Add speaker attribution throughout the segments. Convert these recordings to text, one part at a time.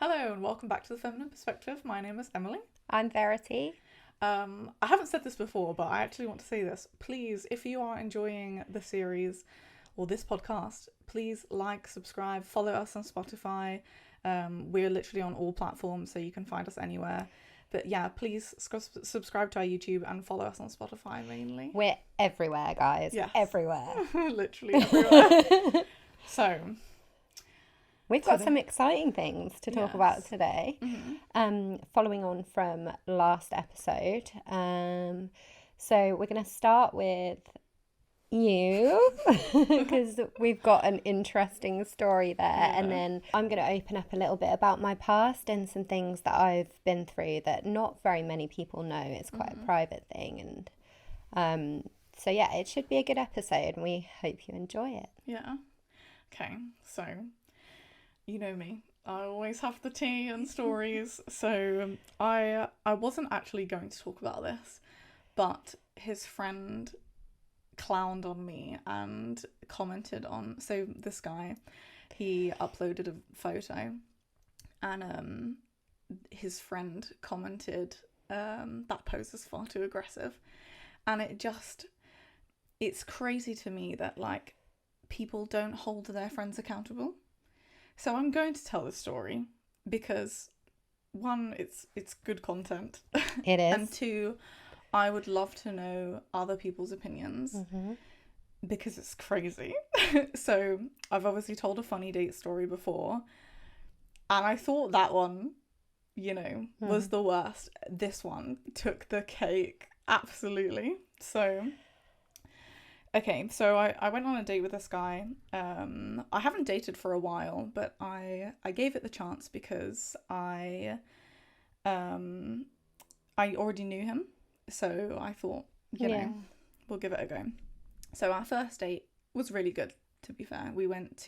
Speaker 1: Hello and welcome back to The Feminine Perspective. My name is Emily.
Speaker 2: I'm Verity.
Speaker 1: I haven't said this before, but I actually want to say this. Please, if you are enjoying the series or this podcast, please like, subscribe, follow us on Spotify. We're literally on all platforms, so you can find us anywhere. But yeah, please subscribe to our YouTube and follow us on Spotify mainly.
Speaker 2: We're everywhere, guys.
Speaker 1: Yes.
Speaker 2: Everywhere.
Speaker 1: Literally everywhere. So,
Speaker 2: we've got some exciting things to talk about today. Following on from last episode. So we're going to start with you because we've got an interesting story there, and then I'm going to open up a little bit about my past and some things that I've been through that not very many people know. It's quite a private thing, and so yeah, it should be a good episode and we hope you enjoy it.
Speaker 1: Okay, so you know me, I always have the tea and stories. So I wasn't actually going to talk about this, but his friend clowned on me and commented on, so this guy, he uploaded a photo and his friend commented that pose is far too aggressive, and it's crazy to me that like people don't hold their friends accountable. So I'm going to tell this story because one, it's good content.
Speaker 2: It is.
Speaker 1: And two, I would love to know other people's opinions because it's crazy. So I've obviously told a funny date story before, and I thought that one, was the worst. This one took the cake, absolutely. So, okay, so I went on a date with this guy. I haven't dated for a while, but I gave it the chance because I already knew him. So I thought, we'll give it a go. So our first date was really good, to be fair. We went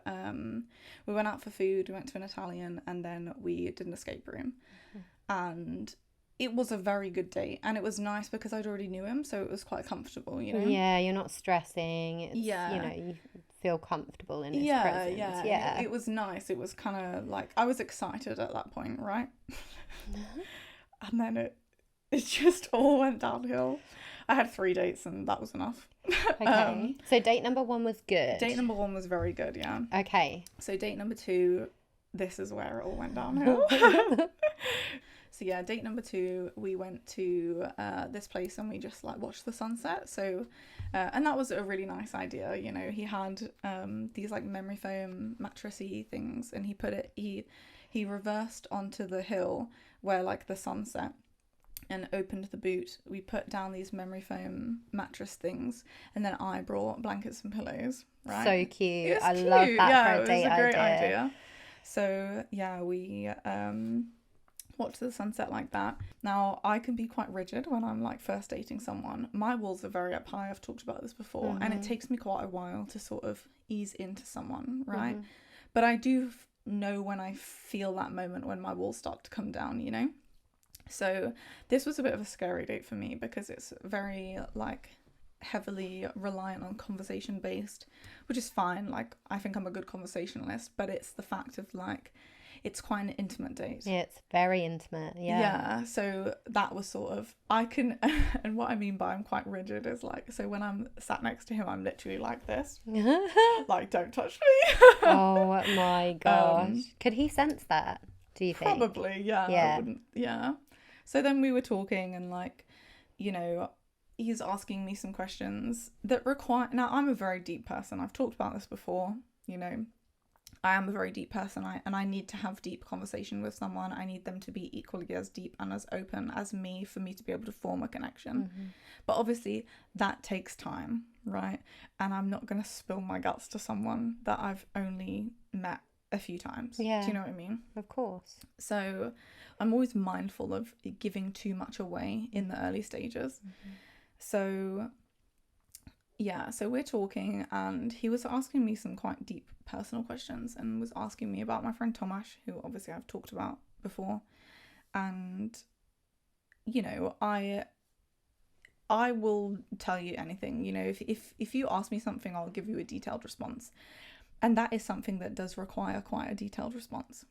Speaker 1: out for food, we went to an Italian, and then we did an escape room. And it was a very good date, and it was nice because I'd already knew him, so it was quite comfortable,
Speaker 2: Yeah, you're not stressing. It's, you feel comfortable in his presence.
Speaker 1: Yeah. It was nice. It was kind of like, I was excited at that point, right? And then it just all went downhill. I had 3 dates and that was enough.
Speaker 2: Okay. So date number 1 was good.
Speaker 1: Date number 1 was very good, yeah.
Speaker 2: Okay.
Speaker 1: So date number 2, this is where it all went downhill. So yeah, date number 2, we went to this place and we just like watched the sunset. So, and that was a really nice idea. He had these like memory foam mattressy things, and he reversed onto the hill where like the sunset, and opened the boot. We put down these memory foam mattress things, and then I brought blankets and pillows. Right?
Speaker 2: So cute. I love that for a date
Speaker 1: idea. It was a great idea. So yeah, we watch the sunset like that. Now, I can be quite rigid when I'm like first dating someone. My walls are very up high. I've talked about this before, and it takes me quite a while to sort of ease into someone, right? But I do know when I feel that moment when my walls start to come down, So this was a bit of a scary date for me because it's very like heavily reliant on conversation based, which is fine. Like, I think I'm a good conversationalist, but it's the fact of like, it's quite an intimate date.
Speaker 2: Yeah, it's very intimate. Yeah,
Speaker 1: so that was sort of, and what I mean by I'm quite rigid is like, so when I'm sat next to him, I'm literally like this. Like, don't touch me.
Speaker 2: Oh my gosh. Could he sense that, do you think?
Speaker 1: Probably, yeah. So then we were talking, and like, he's asking me some questions that require, now I'm a very deep person. I've talked about this before, I am a very deep person, and I need to have deep conversation with someone. I need them to be equally as deep and as open as me for me to be able to form a connection. But obviously that takes time, right? And I'm not going to spill my guts to someone that I've only met a few times.
Speaker 2: Yeah.
Speaker 1: Do you know what I mean?
Speaker 2: Of course.
Speaker 1: So I'm always mindful of giving too much away in the early stages. So yeah, so we're talking, and he was asking me some quite deep personal questions, and was asking me about my friend Tomasz, who obviously I've talked about before. And I will tell you anything. If you ask me something, I'll give you a detailed response. And that is something that does require quite a detailed response.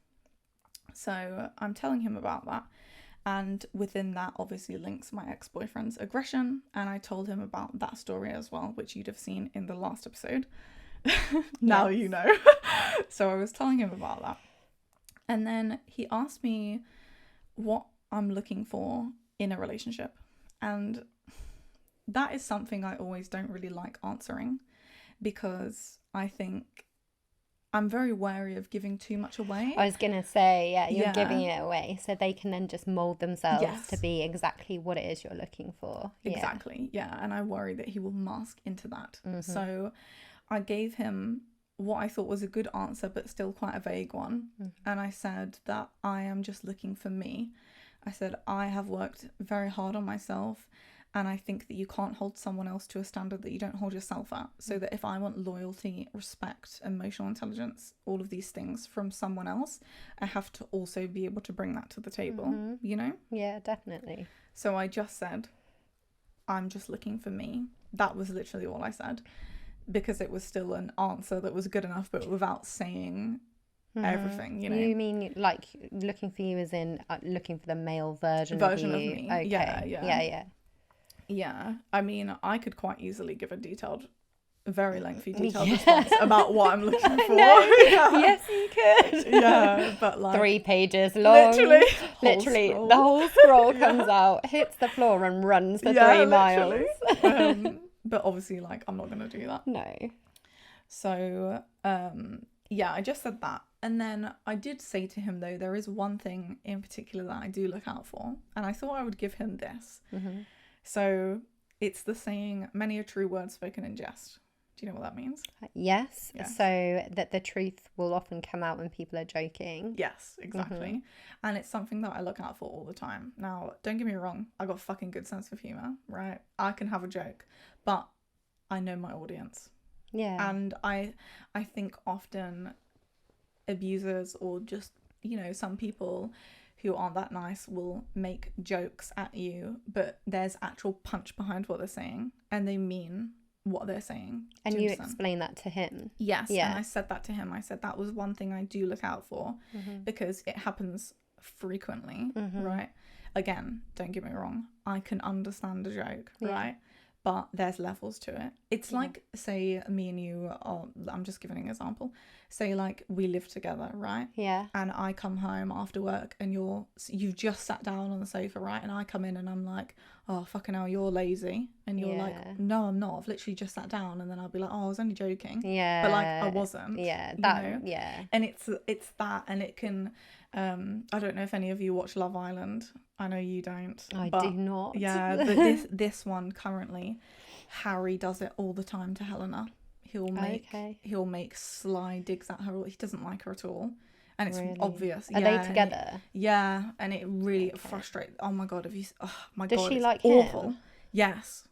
Speaker 1: So I'm telling him about that. And within that, obviously, links my ex-boyfriend's aggression. And I told him about that story as well, which you'd have seen in the last episode. Now you know. So I was telling him about that. And then he asked me what I'm looking for in a relationship. And that is something I always don't really like answering, because I think I'm very wary of giving too much away.
Speaker 2: I was going to say, you're giving it away, so they can then just mould themselves to be exactly what it is you're looking for.
Speaker 1: Exactly, yeah. And I worry that he will mask into that. So I gave him what I thought was a good answer, but still quite a vague one. And I said that I am just looking for me. I said, I have worked very hard on myself, and I think that you can't hold someone else to a standard that you don't hold yourself at. So that if I want loyalty, respect, emotional intelligence, all of these things from someone else, I have to also be able to bring that to the table, you know?
Speaker 2: Yeah, definitely.
Speaker 1: So I just said, I'm just looking for me. That was literally all I said, because it was still an answer that was good enough, but without saying everything, you know.
Speaker 2: You mean like looking for you as in looking for the male version of
Speaker 1: me?
Speaker 2: Okay.
Speaker 1: Yeah, I mean, I could quite easily give a very lengthy detailed response about what I'm looking for.
Speaker 2: Yes, you could.
Speaker 1: Yeah, but like
Speaker 2: 3 pages long. Literally,
Speaker 1: whole
Speaker 2: the whole scroll comes out, hits the floor, and runs for 3 miles.
Speaker 1: But obviously, like, I'm not gonna do that.
Speaker 2: No.
Speaker 1: So, I just said that. And then I did say to him, though, there is one thing in particular that I do look out for. And I thought I would give him this. So it's the saying, many a true word spoken in jest. Do you know what that means?
Speaker 2: Yes. So that the truth will often come out when people are joking.
Speaker 1: Yes, exactly. And it's something that I look out for all the time. Now, don't get me wrong. I got a fucking good sense of humour, right? I can have a joke. But I know my audience.
Speaker 2: Yeah.
Speaker 1: And I think often abusers, or just, you know, some people who aren't that nice, will make jokes at you, but there's actual punch behind what they're saying, and they mean what they're saying.
Speaker 2: And you explain that to him?
Speaker 1: Yes. Yeah. And I said that to him. I said that was one thing I do look out for, because it happens frequently, right? Again, don't get me wrong, I can understand a joke, right? But there's levels to it. It's like, say, me and you are, I'm just giving an example. Say, like, we live together, right?
Speaker 2: Yeah.
Speaker 1: And I come home after work and you've just sat down on the sofa, right? And I come in and I'm like, oh, fucking hell, you're lazy. And you're like, no, I'm not. I've literally just sat down. And then I'll be like, oh, I was only joking.
Speaker 2: Yeah.
Speaker 1: But, like, I wasn't.
Speaker 2: Yeah. Yeah.
Speaker 1: And it's that, and it can, I don't know if any of you watch Love Island. I know you don't.
Speaker 2: I do not.
Speaker 1: Yeah, but this one currently, Harry does it all the time to Helena. He'll make sly digs at her. He doesn't like her at all, and it's obvious.
Speaker 2: Are they together?
Speaker 1: Yeah, and it really frustrates. Oh my god,
Speaker 2: Does she like
Speaker 1: awful.
Speaker 2: him?
Speaker 1: Yes.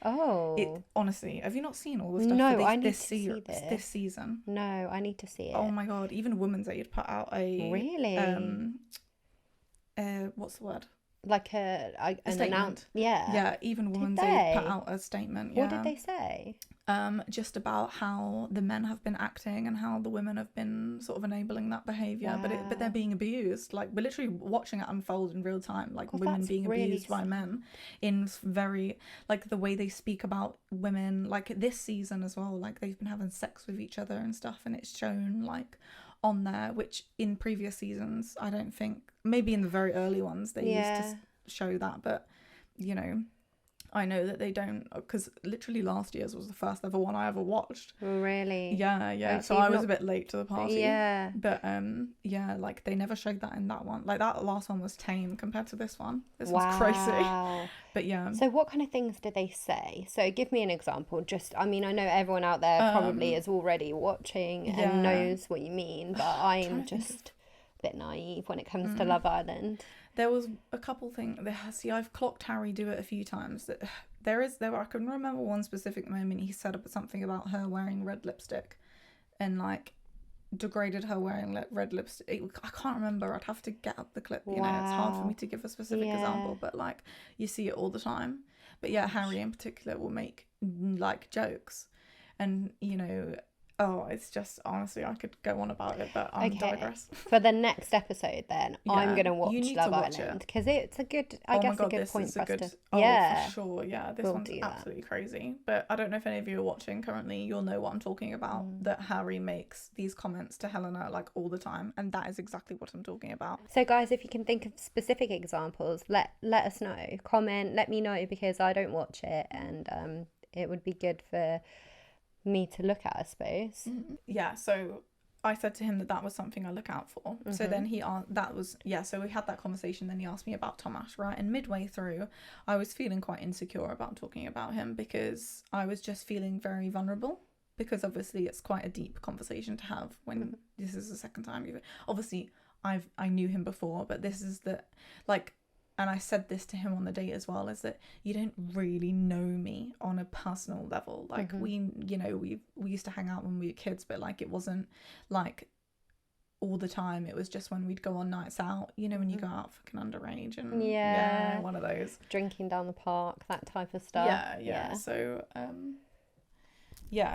Speaker 2: Oh.
Speaker 1: Honestly, have you not seen all the stuff?
Speaker 2: No, I need to
Speaker 1: see this season.
Speaker 2: No, I need to see it.
Speaker 1: Oh my god, even Women's Aid put out a what's the word?
Speaker 2: Like an
Speaker 1: statement.
Speaker 2: Yeah,
Speaker 1: even Women's Aid put out a statement.
Speaker 2: What did they say?
Speaker 1: Just about how the men have been acting and how the women have been sort of enabling that behaviour, but they're being abused. Like, we're literally watching it unfold in real time, like women being abused by men in very, like, the way they speak about women, like this season as well, like they've been having sex with each other and stuff, and it's shown like on there, which in previous seasons I don't think, maybe in the very early ones they used to show that, but you know, I know that they don't, because literally last year's was the first ever one I ever watched.
Speaker 2: Really?
Speaker 1: Yeah. So I was a bit late to the party.
Speaker 2: Yeah.
Speaker 1: But like they never showed that in that one. Like that last one was tame compared to this one. This one's crazy. But yeah.
Speaker 2: So what kind of things did they say? So give me an example. Just, I mean, I know everyone out there probably is already watching and knows what you mean, but I'm just a bit naive when it comes to Love Island.
Speaker 1: There was a couple things. See, I've clocked Harry do it a few times. I can remember one specific moment he said something about her wearing red lipstick, and like degraded her wearing red lipstick. I can't remember. I'd have to get up the clip. You know, it's hard for me to give a specific example, but like you see it all the time. But yeah, Harry in particular will make like jokes, and you know, Oh, it's just, honestly, I could go on about it, but I'm digress.
Speaker 2: For the next episode, then, I'm
Speaker 1: Yeah,
Speaker 2: going to watch
Speaker 1: you need
Speaker 2: Love
Speaker 1: to watch
Speaker 2: Island
Speaker 1: it.
Speaker 2: because it's a good, I
Speaker 1: Oh my
Speaker 2: guess, a
Speaker 1: God,
Speaker 2: good
Speaker 1: this
Speaker 2: point
Speaker 1: is
Speaker 2: for
Speaker 1: a
Speaker 2: us
Speaker 1: good.
Speaker 2: to.
Speaker 1: Oh,
Speaker 2: Yeah,
Speaker 1: for sure. Yeah, this
Speaker 2: we'll
Speaker 1: one's
Speaker 2: do that.
Speaker 1: absolutely crazy. But I don't know if any of you are watching currently. You'll know what I'm talking about. That Harry makes these comments to Helena like all the time, and that is exactly what I'm talking about.
Speaker 2: So, guys, if you can think of specific examples, let us know. Comment, let me know because I don't watch it, and it would be good for me to look at, I suppose.
Speaker 1: Yeah. So I said to him that was something I look out for. So then so we had that conversation. Then he asked me about Tomasz, right? And midway through, I was feeling quite insecure about talking about him because I was just feeling very vulnerable. Because obviously it's quite a deep conversation to have when this is the second time you've obviously I knew him before, but this is and I said this to him on the date as well, is that you don't really know me on a personal level. Like we used to hang out when we were kids, but like it wasn't like all the time. It was just when we'd go on nights out, when you go out fucking underage and yeah, one of those.
Speaker 2: Drinking down the park, that type of stuff.
Speaker 1: Yeah. So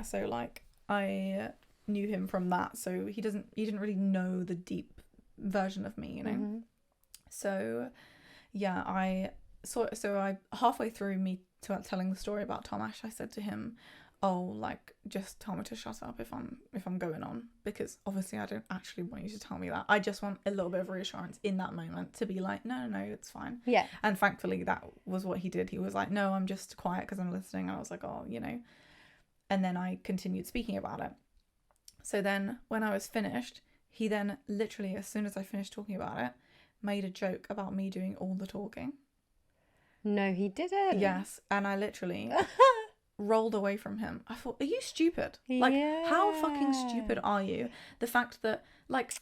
Speaker 1: so like I knew him from that, so he didn't really know the deep version of me, So yeah, I halfway through me telling the story about Tomasz, I said to him, oh, like, just tell me to shut up if I'm going on, because obviously I don't actually want you to tell me that. I just want a little bit of reassurance in that moment to be like, no, it's fine.
Speaker 2: Yeah.
Speaker 1: And thankfully that was what he did. He was like, no, I'm just quiet because I'm listening. And I was like, oh, and then I continued speaking about it. So then when I was finished, he then literally, as soon as I finished talking about it, made a joke about me doing all the talking.
Speaker 2: No, he didn't.
Speaker 1: Yes. And I literally rolled away from him. I thought, are you stupid? Like, how fucking stupid are you? The fact that, like,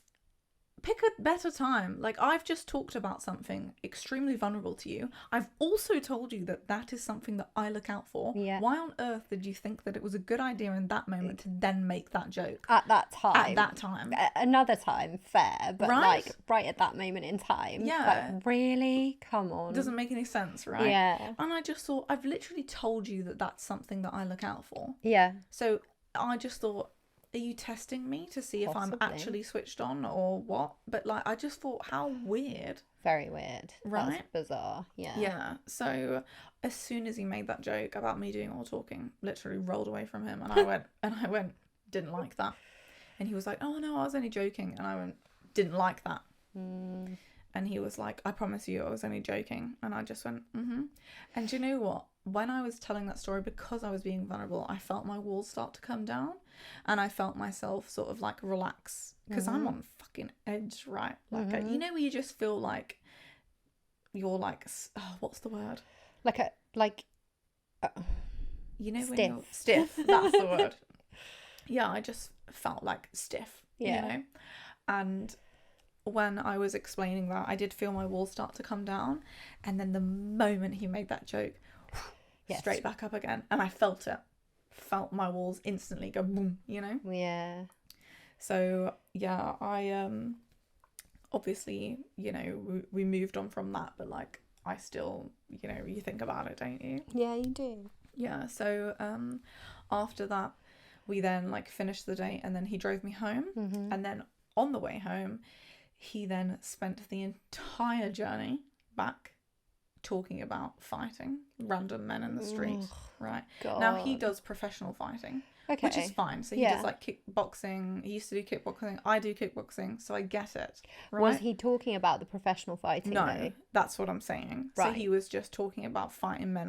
Speaker 1: pick a better time. Like, I've just talked about something extremely vulnerable to you. I've also told you that is something that I look out for.
Speaker 2: Yeah.
Speaker 1: Why on earth did you think that it was a good idea in that moment to then make that joke?
Speaker 2: At that time. Another time, fair. But, like, right at that moment in time.
Speaker 1: Yeah.
Speaker 2: Like, really? Come on.
Speaker 1: Doesn't make any sense, right?
Speaker 2: Yeah.
Speaker 1: And I just thought, I've literally told you that that's something that I look out for.
Speaker 2: Yeah. So
Speaker 1: I just thought, are you testing me to see if I'm actually switched on or what? But like, I just thought, how weird.
Speaker 2: Very weird.
Speaker 1: Right?
Speaker 2: That's bizarre. Yeah.
Speaker 1: Yeah. So as soon as he made that joke about me doing all talking, literally rolled away from him, and I went, didn't like that. And he was like, oh no, I was only joking. And I went, didn't like that. And he was like, I promise you I was only joking. And I just went, And do you know what? When I was telling that story, because I was being vulnerable, I felt my walls start to come down, and I felt myself sort of like relax, because I'm on fucking edge, right? Like, where you just feel like you're like, what's the word? When you're stiff. That's the word. Yeah, I just felt like stiff, and when I was explaining that, I did feel my walls start to come down, and then the moment he made that joke, straight back up again, and I felt my walls instantly go boom,
Speaker 2: Yeah.
Speaker 1: So yeah, I obviously, we moved on from that, but like, I still, you think about it, don't you?
Speaker 2: Yeah, you do.
Speaker 1: Yeah. So after that, we then like finished the date, and then he drove me home, and then on the way home, he then spent the entire journey back talking about fighting random men in the street. Right.
Speaker 2: God.
Speaker 1: Now he does professional fighting, which is fine. So he does like kickboxing. He used to do kickboxing. I do kickboxing, so I get it. Right?
Speaker 2: Was he talking about the professional fighting?
Speaker 1: No,
Speaker 2: though?
Speaker 1: that's what I'm saying. Right. So he was just talking about fighting men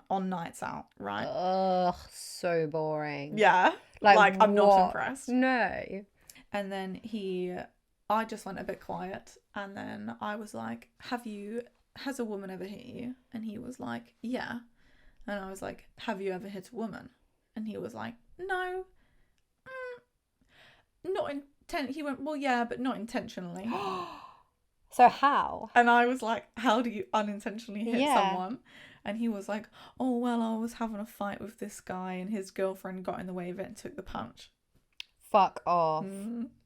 Speaker 1: on nights out, right?
Speaker 2: Ugh, so boring.
Speaker 1: Yeah. Like I'm not impressed.
Speaker 2: No.
Speaker 1: And then I just went a bit quiet, and then I was like, has a woman ever hit you? And he was like, yeah. And I was like, have you ever hit a woman? And he was like, no. Not he went, well, yeah, but not intentionally.
Speaker 2: So how?
Speaker 1: And I was like, how do you unintentionally hit someone? And he was like, oh, well, I was having a fight with this guy, and his girlfriend got in the way of it and took the punch.
Speaker 2: Fuck off.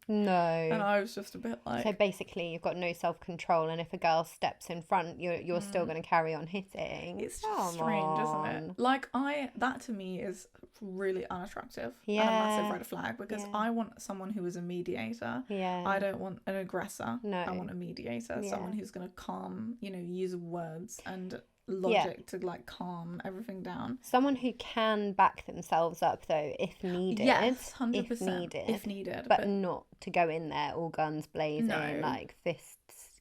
Speaker 2: No.
Speaker 1: And I was just a bit like...
Speaker 2: So basically, you've got no self-control, and if a girl steps in front, you're still going to carry on hitting.
Speaker 1: It's just strange, isn't it? Like, that to me is really unattractive. And a massive red flag, because I want someone who is a mediator.
Speaker 2: Yeah.
Speaker 1: I don't want an aggressor.
Speaker 2: No.
Speaker 1: I want a mediator. Someone who's going to calm, use words and logic to like calm everything down.
Speaker 2: Someone who can back themselves up though if needed.
Speaker 1: Yes, 100%. If needed.
Speaker 2: But not to go in there all guns blazing, like fists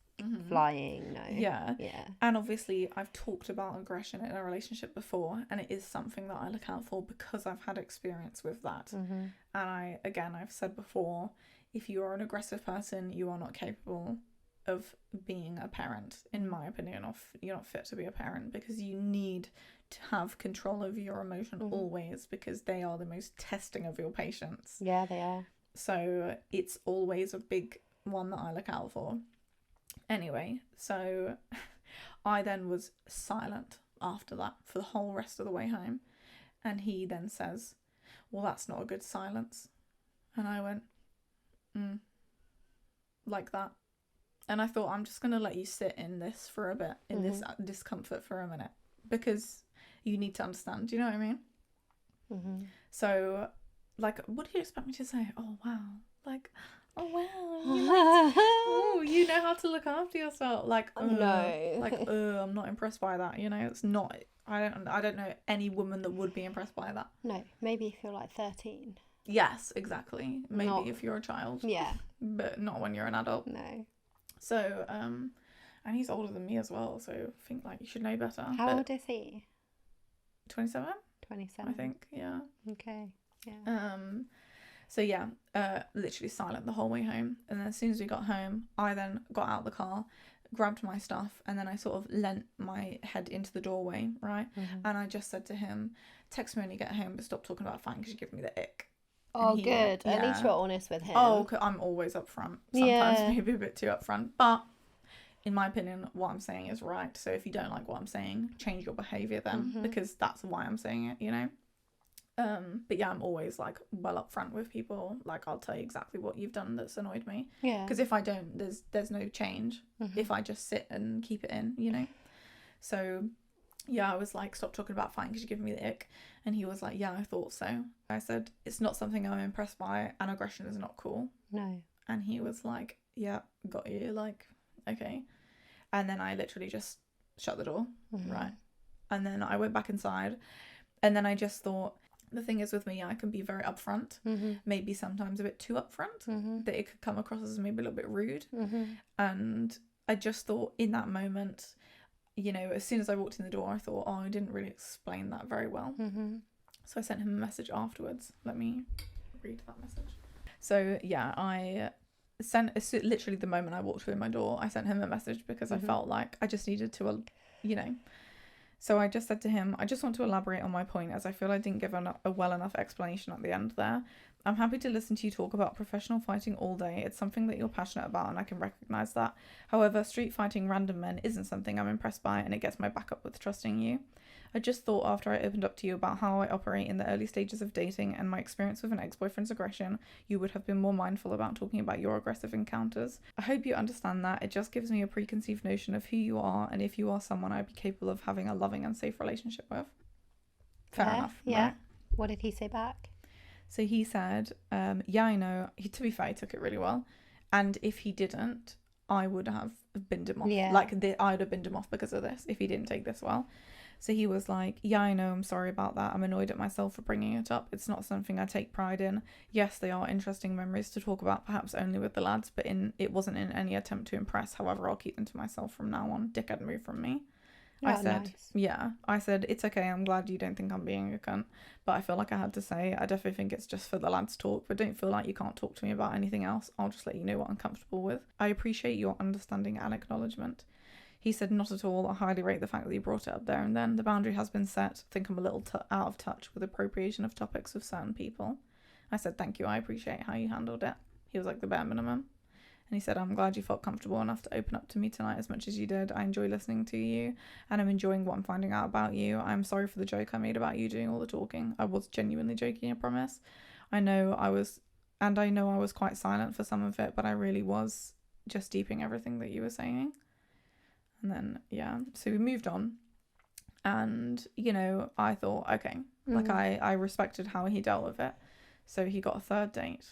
Speaker 2: flying. No.
Speaker 1: Yeah. And obviously I've talked about aggression in a relationship before, and it is something that I look out for because I've had experience with that. And I've said before, if you are an aggressive person, you are not capable of being a parent, in my opinion. You're not fit to be a parent, because you need to have control over your emotion always, because they are the most testing of your patience.
Speaker 2: Yeah, they are.
Speaker 1: So it's always a big one that I look out for. Anyway, so I then was silent after that for the whole rest of the way home, and he then says, well, that's not a good silence. And I went, like that. And I thought, I'm just going to let you sit in this for a bit, in this discomfort for a minute, because you need to understand. Do you know what I mean? So, like, what do you expect me to say? Oh, wow. Like, oh, wow. You know how to look after yourself. Like,
Speaker 2: no.
Speaker 1: Like, I'm not impressed by that. It's not, I don't know any woman that would be impressed by that.
Speaker 2: No, maybe if you're like 13.
Speaker 1: Yes, exactly. Maybe if you're a child.
Speaker 2: Yeah.
Speaker 1: But not when you're an adult.
Speaker 2: No.
Speaker 1: So, and he's older than me as well, so I think, like, you should know better.
Speaker 2: How old is he?
Speaker 1: 27?
Speaker 2: 27.
Speaker 1: I think, yeah.
Speaker 2: Okay, yeah.
Speaker 1: So, yeah, literally silent the whole way home. And then as soon as we got home, I then got out of the car, grabbed my stuff, and then I sort of leant my head into the doorway, right? And I just said to him, text me when you get home, but stop talking about fighting because you give me the ick.
Speaker 2: Oh, good. At least you're honest with him.
Speaker 1: Oh, I'm always upfront. Sometimes maybe a bit too upfront. But in my opinion, what I'm saying is right. So if you don't like what I'm saying, change your behaviour then, because that's why I'm saying it, But yeah, I'm always like well upfront with people. Like, I'll tell you exactly what you've done that's annoyed me.
Speaker 2: Yeah.
Speaker 1: Because if I don't, there's no change. If I just sit and keep it in, So yeah, I was like, stop talking about fighting because you're giving me the ick. And he was like, yeah, I thought so. I said, it's not something I'm impressed by, and aggression is not cool.
Speaker 2: No.
Speaker 1: And he was like, yeah, got you. Like, okay. And then I literally just shut the door, right? And then I went back inside. And then I just thought, the thing is with me, I can be very upfront, maybe sometimes a bit too upfront, that it could come across as maybe a little bit rude. And I just thought in that moment, as soon as I walked in the door, I thought, oh, I didn't really explain that very well. So I sent him a message afterwards. Let me read that message. So yeah, I sent, literally the moment I walked through my door, I sent him a message because I felt like I just needed to, So I just said to him, I just want to elaborate on my point, as I feel I didn't give a well enough explanation at the end there. I'm happy to listen to you talk about professional fighting all day. It's something that you're passionate about, and I can recognise that. However, street fighting random men isn't something I'm impressed by, and it gets my back up with trusting you. I just thought after I opened up to you about how I operate in the early stages of dating and my experience with an ex-boyfriend's aggression, you would have been more mindful about talking about your aggressive encounters. I hope you understand that. It just gives me a preconceived notion of who you are, and if you are someone I'd be capable of having a loving and safe relationship with. Fair enough.
Speaker 2: Yeah.
Speaker 1: Right?
Speaker 2: What did he say back?
Speaker 1: So he said, yeah, I know. To be fair, he took it really well. And if he didn't, I would have binned him off.
Speaker 2: Yeah.
Speaker 1: I'd have binned him off because of this, if he didn't take this well. So he was like, yeah, I know, I'm sorry about that. I'm annoyed at myself for bringing it up. It's not something I take pride in. Yes, they are interesting memories to talk about, perhaps only with the lads, but it wasn't in any attempt to impress. However, I'll keep them to myself from now on. Dickhead move from me.
Speaker 2: Oh,
Speaker 1: I said,
Speaker 2: nice.
Speaker 1: yeah, I said, it's okay, I'm glad you don't think I'm being a cunt, but I feel like I had to say, I definitely think it's just for the lads talk, but don't feel like you can't talk to me about anything else. I'll just let you know what I'm comfortable with. I appreciate your understanding and acknowledgement. He said, not at all. I highly rate the fact that you brought it up there and then. The boundary has been set. I think I'm a little out of touch with appropriation of topics with certain people. I said, thank you, I appreciate how you handled it. He was like, the bare minimum. And he said, I'm glad you felt comfortable enough to open up to me tonight as much as you did. I enjoy listening to you, and I'm enjoying what I'm finding out about you. I'm sorry for the joke I made about you doing all the talking. I was genuinely joking, I promise. I know I was And I know I was quite silent for some of it, but I really was just deeping everything that you were saying. And then, yeah, so we moved on. And, you know, I thought, okay, like I respected how he dealt with it. So he got a third date.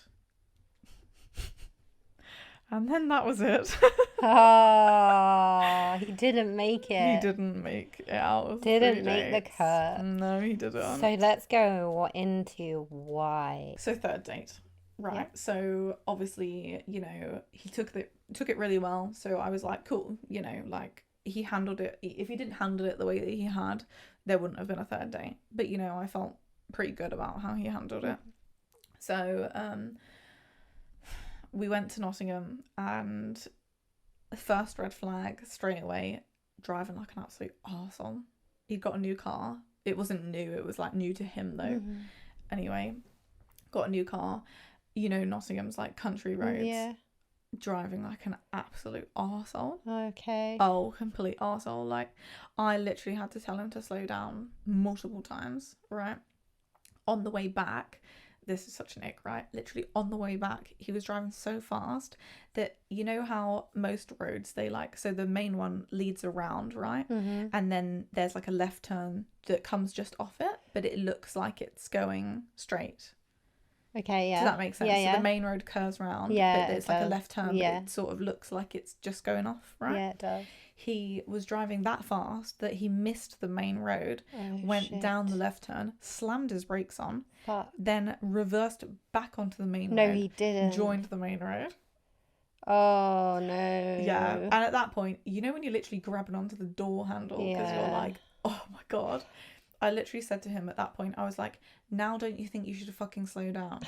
Speaker 1: And then that was it.
Speaker 2: Oh, he didn't make it.
Speaker 1: He didn't make it out of
Speaker 2: Didn't
Speaker 1: 3
Speaker 2: make the
Speaker 1: dates.
Speaker 2: cut.
Speaker 1: No, he didn't.
Speaker 2: So let's go into why.
Speaker 1: So third date. Right.
Speaker 2: Yeah.
Speaker 1: So obviously, you know, he took it really well. So I was like, cool, you know, like he handled it. If he didn't handle it the way that he had, there wouldn't have been a third date. But, you know, I felt pretty good about how he handled it. So we went to Nottingham, and the first red flag straight away, driving like an absolute arsehole. He'd got a new car. It wasn't new, it was like new to him though. Anyway, got a new car. You know, Nottingham's like country roads.
Speaker 2: Yeah.
Speaker 1: Driving like an absolute arsehole.
Speaker 2: Okay.
Speaker 1: Oh, complete arsehole. Like, I literally had to tell him to slow down multiple times, right? On the way back, this is such an ick, right? Literally on the way back, he was driving so fast that, you know how most roads, they like, so the main one leads around, right? And then there's like a left turn that comes just off it, but it looks like it's going straight.
Speaker 2: Okay, yeah.
Speaker 1: Does that make sense?
Speaker 2: Yeah,
Speaker 1: So the main road curves round,
Speaker 2: yeah,
Speaker 1: but there's like a left turn,
Speaker 2: yeah.
Speaker 1: but it sort of looks like it's just going off, right?
Speaker 2: Yeah, it does.
Speaker 1: He was driving that fast that he missed the main road, went
Speaker 2: shit.
Speaker 1: down the left turn, slammed his brakes on,
Speaker 2: But
Speaker 1: then reversed back onto the main road.
Speaker 2: no, he didn't.
Speaker 1: Joined the main road.
Speaker 2: Oh, no.
Speaker 1: Yeah. And at that point, you know when you're literally grabbing onto the door handle because you're like, oh my God. I literally said to him at that point, I was like, now don't you think you should fucking slow down?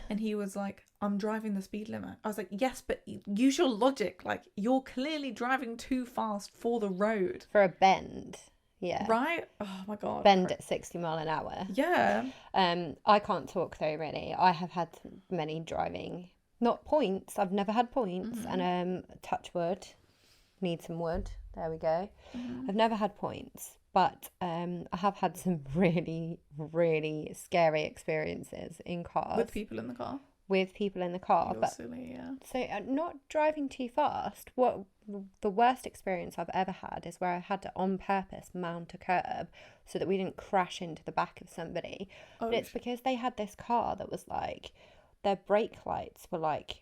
Speaker 1: And he was like, I'm driving the speed limit. I was like, yes, but use your logic. Like, you're clearly driving too fast for the road.
Speaker 2: For a bend. Yeah.
Speaker 1: Right? Oh my God.
Speaker 2: Bend at 60 mile an hour.
Speaker 1: Yeah.
Speaker 2: I can't talk though, really. I have had many driving, not points. I've never had points. And touch wood. Need some wood. There we go. I've never had points. But I have had some really, really scary experiences in cars.
Speaker 1: With people in the car?
Speaker 2: With people in the car.
Speaker 1: You're
Speaker 2: but
Speaker 1: silly, yeah.
Speaker 2: So not driving too fast. What the worst experience I've ever had is where I had to on purpose mount a curb so that we didn't crash into the back of somebody.
Speaker 1: Oh,
Speaker 2: but it's because they had this car that was like, their brake lights were like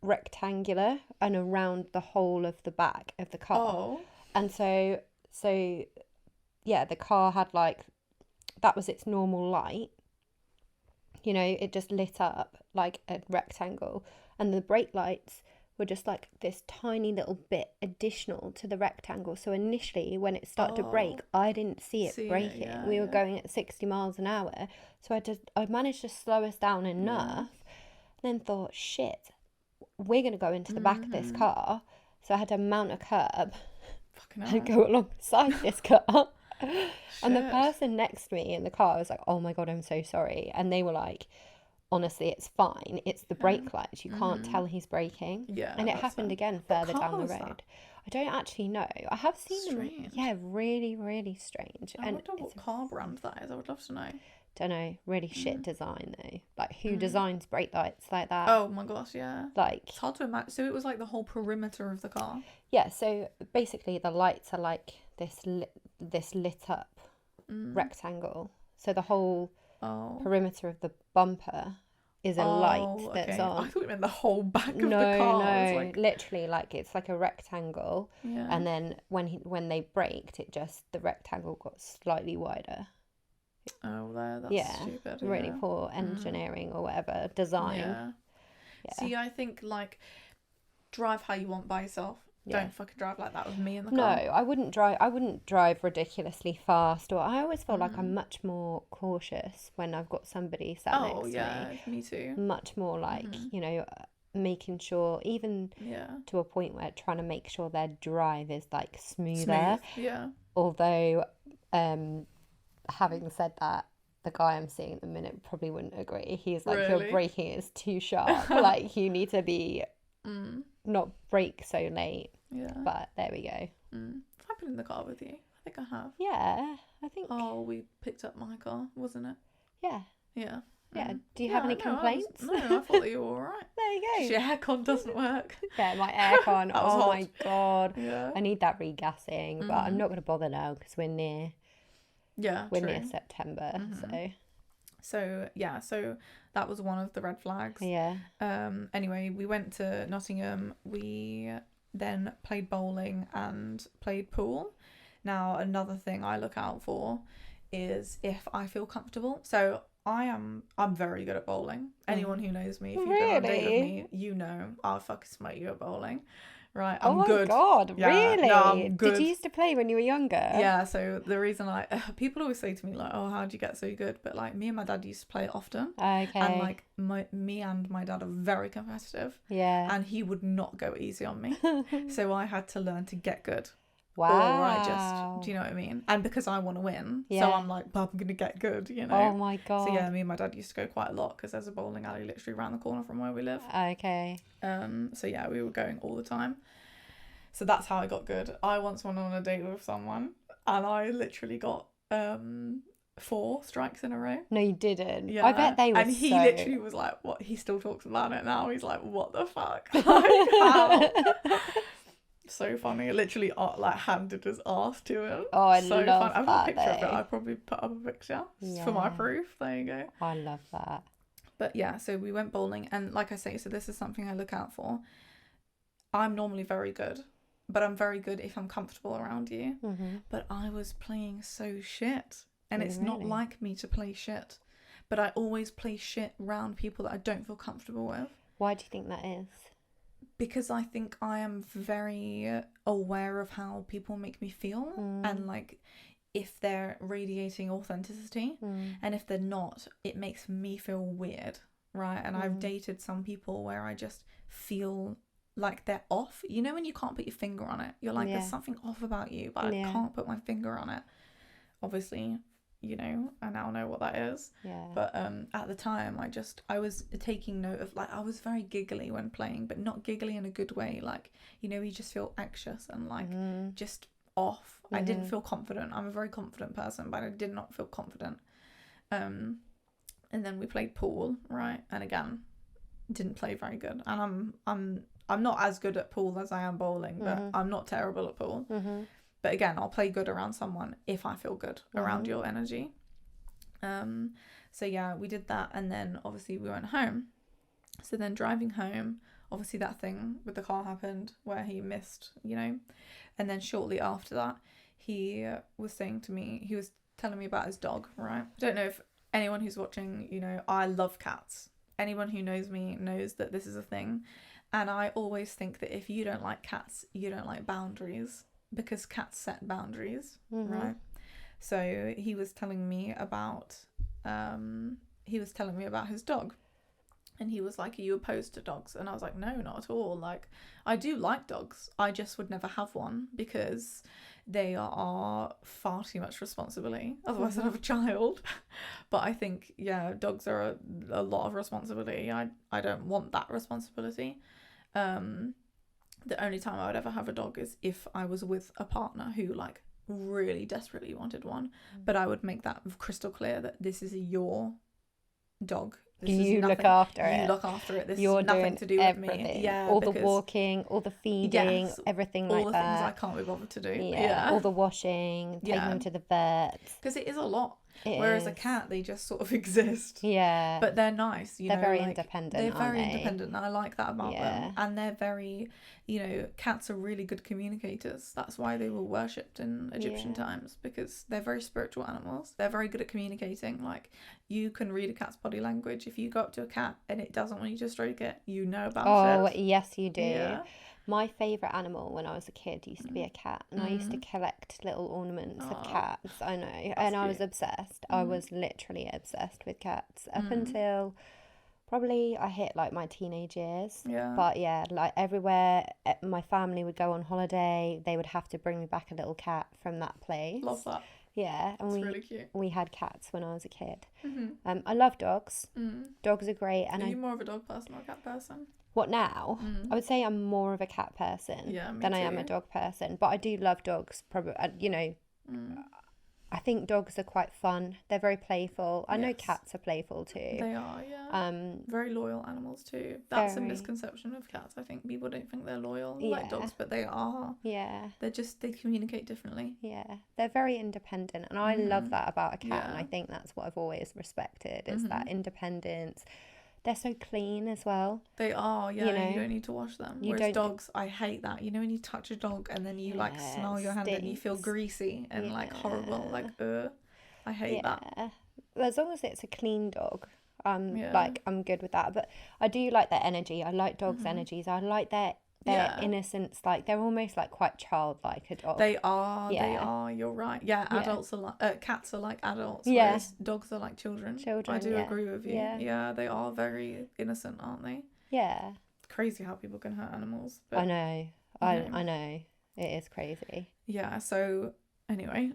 Speaker 2: rectangular and around the whole of the back of the car.
Speaker 1: Oh.
Speaker 2: And so yeah, the car had like, that was its normal light. You know, it just lit up like a rectangle. And the brake lights were just like this tiny little bit additional to the rectangle. So initially, when it started to brake, I didn't see it braking. We were going at 60 miles an hour. So I managed to slow us down enough. Then thought, shit, we're going to go into the back of this car. So I had to mount a curb and go alongside this car. And the person next to me in the car was like, oh my God, I'm so sorry. And they were like, honestly, it's fine. It's the brake lights. You can't tell he's braking.
Speaker 1: Yeah.
Speaker 2: And it happened again further down the road. I don't actually know. I have seen them. Yeah, really, really strange.
Speaker 1: I wonder what car brand that is. I would love to know.
Speaker 2: Don't know. Really shit design though. Like, who designs brake lights like that?
Speaker 1: Oh my gosh, yeah.
Speaker 2: Like,
Speaker 1: it's hard to imagine. So it was like the whole perimeter of the car.
Speaker 2: Yeah. So basically, the lights are like this lit up rectangle. So the whole perimeter of the bumper is a light that's on.
Speaker 1: I thought you meant the whole back of the car.
Speaker 2: No,
Speaker 1: like...
Speaker 2: literally, like it's like a rectangle.
Speaker 1: Yeah.
Speaker 2: And then when they braked, the rectangle got slightly wider.
Speaker 1: Oh, that's stupid.
Speaker 2: Really poor engineering or whatever design.
Speaker 1: Yeah. See, I think like drive how you want by yourself. Don't fucking drive like that with me in the car.
Speaker 2: No, I wouldn't drive ridiculously fast. Or I always feel like I'm much more cautious when I've got somebody sat next to me.
Speaker 1: Oh yeah, me too.
Speaker 2: Much more like you know, making sure, even to a point where trying to make sure their drive is like smoother.
Speaker 1: Yeah.
Speaker 2: Although, having said that, the guy I'm seeing at the minute probably wouldn't agree. He's like,
Speaker 1: really?
Speaker 2: Your braking is too sharp. Like, you need to be not brake so late.
Speaker 1: Yeah.
Speaker 2: But there we go.
Speaker 1: Have I been in the car with you? I think I have.
Speaker 2: Yeah, I think.
Speaker 1: Oh, we picked up my car, wasn't it?
Speaker 2: Yeah.
Speaker 1: Yeah.
Speaker 2: Yeah. Do you have any complaints?
Speaker 1: No, I thought that you were all right.
Speaker 2: There you go.
Speaker 1: Your aircon doesn't work.
Speaker 2: Yeah, my aircon.
Speaker 1: That was
Speaker 2: oh
Speaker 1: hot.
Speaker 2: my God.
Speaker 1: Yeah.
Speaker 2: I need that regassing, but I'm not going to bother now because we're near September.
Speaker 1: So that was one of the red flags.
Speaker 2: Yeah.
Speaker 1: Anyway, we went to Nottingham. We then played bowling and played pool. Now, another thing I look out for is if I feel comfortable. So I'm very good at bowling. Anyone who knows me, if you've been on a date with me, you know I'll fucking smoke you at bowling. Right, I'm good.
Speaker 2: Oh my God, really?
Speaker 1: No, I'm good.
Speaker 2: Did you used to play when you were younger?
Speaker 1: Yeah, so the reason people always say to me like, oh, how'd you get so good? But like me and my dad used to play it often.
Speaker 2: Okay.
Speaker 1: And like me and my dad are very competitive.
Speaker 2: Yeah.
Speaker 1: And he would not go easy on me. So I had to learn to get good.
Speaker 2: Wow.
Speaker 1: Or I just, do you know what I mean? And because I want to win, so I'm like, but I'm going to get good, you know?
Speaker 2: Oh my God.
Speaker 1: So yeah, me and my dad used to go quite a lot because there's a bowling alley literally around the corner from where we live.
Speaker 2: Okay.
Speaker 1: So yeah, we were going all the time. So that's how I got good. I once went on a date with someone and I literally got 4 strikes in a row.
Speaker 2: No, you didn't.
Speaker 1: Yeah.
Speaker 2: I bet they were.
Speaker 1: And he literally was like, what? He still talks about it now. He's like, what the fuck? Like, how? So funny. Literally like handed his ass to him.
Speaker 2: Oh, I
Speaker 1: so
Speaker 2: love
Speaker 1: fun. I've got a
Speaker 2: that,
Speaker 1: picture of it.
Speaker 2: though.
Speaker 1: I'll probably put up a picture for my proof. There you go.
Speaker 2: I love that.
Speaker 1: But yeah, so we went bowling and like I say, so this is something I look out for. I'm normally very good, but I'm very good if I'm comfortable around you.
Speaker 2: Mm-hmm.
Speaker 1: But I was playing so shit. And it's
Speaker 2: Really?
Speaker 1: not like me to play shit. But I always play shit around people that I don't feel comfortable with.
Speaker 2: Why do you think that is?
Speaker 1: Because I think I am very aware of how people make me feel. And like if they're radiating authenticity. And if they're not, it makes me feel weird. Right? And I've dated some people where I just feel like they're off. You know when you can't put your finger on it? You're like, there's something off about you, but I can't put my finger on it. Obviously, you know, I now know what that is.
Speaker 2: Yeah.
Speaker 1: But at the time, I was taking note of, like, I was very giggly when playing, but not giggly in a good way. Like, you know, you just feel anxious and like just off. I didn't feel confident. I'm a very confident person, but I did not feel confident. And then we played pool, right? And again, didn't play very good. And I'm not as good at pool as I am bowling, but I'm not terrible at pool. But again, I'll play good around someone if I feel good around your energy. So yeah, we did that. And then obviously we went home. So then driving home, obviously that thing with the car happened where he missed, you know. And then shortly after that, he was telling me about his dog, right? I don't know if anyone who's watching, you know, I love cats. Anyone who knows me knows that this is a thing. And I always think that if you don't like cats, you don't like boundaries. Because cats set boundaries, right? So he was telling me about his dog, and he was like, "Are you opposed to dogs?" And I was like, "No, not at all. Like, I do like dogs. I just would never have one because they are far too much responsibility. Otherwise, I'd have a child." But I think, yeah, dogs are a lot of responsibility. I don't want that responsibility. The only time I would ever have a dog is if I was with a partner who like really desperately wanted one. But I would make that crystal clear that this is your dog.
Speaker 2: You look after it.
Speaker 1: You look after it. This
Speaker 2: You're
Speaker 1: is nothing
Speaker 2: doing
Speaker 1: to do
Speaker 2: everything.
Speaker 1: with me. Yeah,
Speaker 2: all the walking, all the feeding,
Speaker 1: Yes,
Speaker 2: everything
Speaker 1: all
Speaker 2: like
Speaker 1: the
Speaker 2: that.
Speaker 1: things I can't be bothered to do.
Speaker 2: Yeah, all the washing, taking them to the vet.
Speaker 1: Because it is a lot. Whereas a cat, they just sort of exist.
Speaker 2: Yeah.
Speaker 1: But they're nice. They're
Speaker 2: very independent,
Speaker 1: They're very
Speaker 2: aren't they?
Speaker 1: independent, and I like that about them. And they're very, you know, cats are really good communicators. That's why they were worshipped in Egyptian times, because they're very spiritual animals. They're very good at communicating. Like, you can read a cat's body language. If you go up to a cat and it doesn't want you to stroke it, you know about it.
Speaker 2: Oh, yes, you do.
Speaker 1: Yeah.
Speaker 2: My favourite animal when I was a kid used to be a cat, and I used to collect little ornaments of cats. I know, and I was obsessed. I was literally obsessed with cats up until probably I hit like my teenage years.
Speaker 1: Yeah.
Speaker 2: But yeah, like everywhere my family would go on holiday, they would have to bring me back a little cat from that place.
Speaker 1: Love that.
Speaker 2: Yeah, and
Speaker 1: It's really cute.
Speaker 2: we had cats when I was a kid. I love dogs. Dogs are great. And
Speaker 1: Are you more of a dog person or a cat person?
Speaker 2: What now? I would say I'm more of a cat person
Speaker 1: Yeah, me
Speaker 2: than I am
Speaker 1: too.
Speaker 2: a dog person. But I do love dogs. Probably, you know, I think dogs are quite fun. They're very playful. I know
Speaker 1: Yes.
Speaker 2: cats are playful too.
Speaker 1: They are, yeah. Very loyal animals too. That's a misconception of cats. I think people don't think they're loyal like dogs, but they are.
Speaker 2: Yeah.
Speaker 1: They communicate differently.
Speaker 2: Yeah. They're very independent, and I love that about a cat, and I think that's what I've always respected, is that independence. They're so clean as well.
Speaker 1: They are, yeah. You don't need to wash them. Whereas dogs, I hate that. You know when you touch a dog and then you like smell your hand and you feel greasy and like horrible, like I hate that.
Speaker 2: As long as it's a clean dog, like I'm good with that. But I do like their energy. I like dogs' energies. I like their innocence. Like they're almost like quite childlike, a dog.
Speaker 1: They are. You're right. Yeah, adults are like cats are like adults. Whereas dogs are like children. I do agree with you. Yeah, they are very innocent, aren't they?
Speaker 2: Yeah.
Speaker 1: Crazy how people can hurt animals. But,
Speaker 2: I know. I know. It is crazy.
Speaker 1: Yeah. So anyway,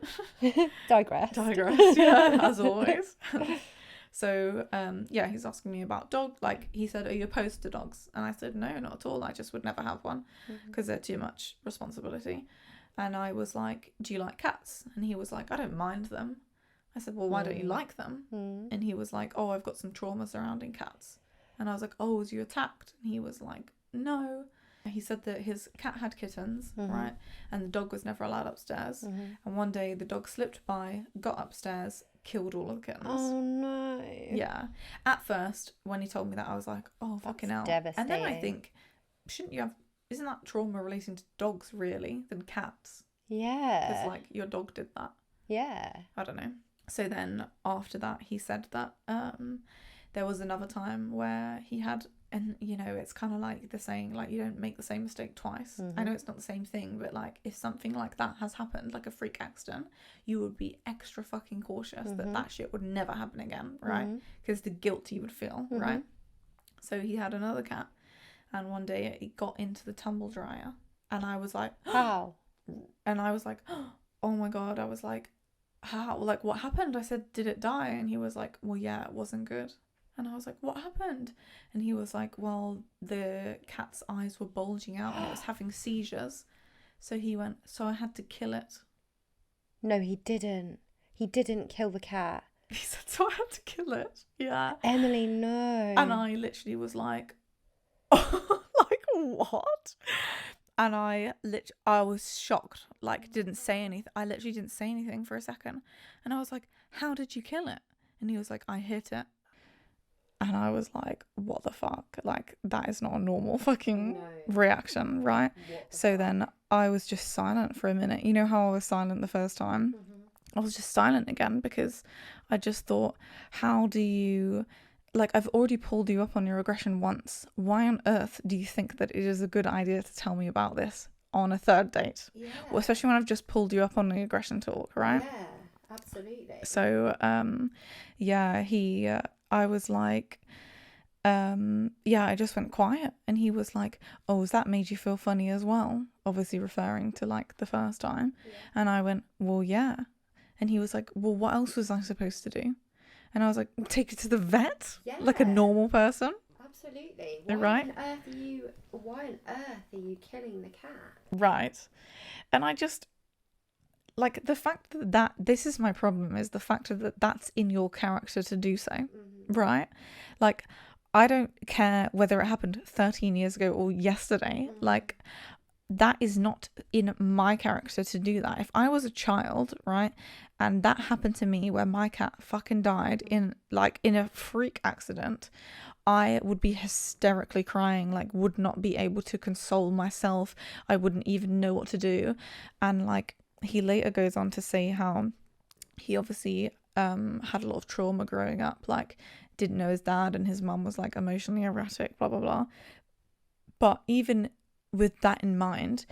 Speaker 2: digress.
Speaker 1: Yeah, as always. So, he's asking me about dog. Like, he said, are you opposed to dogs? And I said, no, not at all. I just would never have one because they're too much responsibility. And I was like, do you like cats? And he was like, I don't mind them. I said, well, why don't you like them? And he was like, oh, I've got some trauma surrounding cats. And I was like, oh, was you attacked? And he was like, no. He said that his cat had kittens, right? And the dog was never allowed upstairs. And one day the dog slipped by, got upstairs, killed all of the kittens.
Speaker 2: Oh no.
Speaker 1: Yeah. At first, when he told me that, I was like, oh, fucking hell.
Speaker 2: Devastating.
Speaker 1: And then I think, isn't that trauma relating to dogs really than cats?
Speaker 2: Yeah.
Speaker 1: Because like your dog did that.
Speaker 2: Yeah.
Speaker 1: I don't know. So then after that, he said that there was another time where he had, and it's kind of like the saying, like, you don't make the same mistake twice. I know it's not the same thing, but like if something like that has happened, like a freak accident, you would be extra fucking cautious that shit would never happen again, right? Because the guilt you would feel, right? So he had another cat, and one day it got into the tumble dryer, and I was like,
Speaker 2: how?
Speaker 1: And I was like, oh my god. I was like, how? Like, what happened? I said, did it die? And he was like, well, yeah, it wasn't good. And I was like, what happened? And he was like, well, the cat's eyes were bulging out and it was having seizures. So he went, so I had to kill it.
Speaker 2: No, he didn't. He didn't kill the cat.
Speaker 1: He said, so I had to kill it. Yeah.
Speaker 2: Emily, no.
Speaker 1: And I literally was like, like, what? And I was shocked, like, didn't say anything. I literally didn't say anything for a second. And I was like, how did you kill it? And he was like, I hit it. And I was like, what the fuck? Like, that is not a normal fucking reaction, right? So then I was just silent for a minute. You know how I was silent the first time? I was just silent again because I just thought, how do you... Like, I've already pulled you up on your aggression once. Why on earth do you think that it is a good idea to tell me about this on a third date? Yeah. Well, especially when I've just pulled you up on the aggression talk, right?
Speaker 2: Yeah, absolutely.
Speaker 1: So, I was like, I just went quiet. And he was like, oh, has that made you feel funny as well? Obviously referring to, like, the first time. Yeah. And I went, well, yeah. And he was like, well, what else was I supposed to do? And I was like, take it to the vet? Yeah. Like a normal person?
Speaker 2: Absolutely.
Speaker 1: Why on
Speaker 2: earth are you killing the cat?
Speaker 1: Right. And I just... Like, the fact that this is my problem, is the fact that that's in your character to do so, right? Like, I don't care whether it happened 13 years ago or yesterday. Like, that is not in my character to do that. If I was a child, right, and that happened to me where my cat fucking died in a freak accident, I would be hysterically crying, like, would not be able to console myself. I wouldn't even know what to do. And, like, he later goes on to say how he obviously had a lot of trauma growing up, like didn't know his dad and his mum was like emotionally erratic, blah blah blah. But even with that in mind,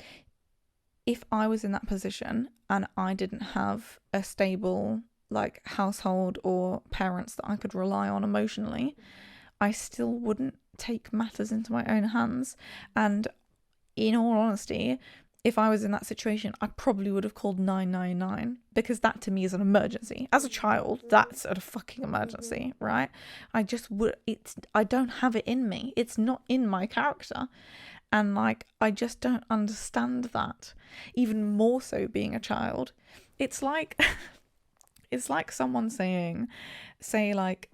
Speaker 1: if I was in that position and I didn't have a stable like household or parents that I could rely on emotionally, I still wouldn't take matters into my own hands. And in all honesty, if I was in that situation, I probably would have called 999 because that to me is an emergency. As a child, that's a fucking emergency, right? I don't have it in me. It's not in my character. And like, I just don't understand that. Even more so being a child. It's like, it's like someone saying, say like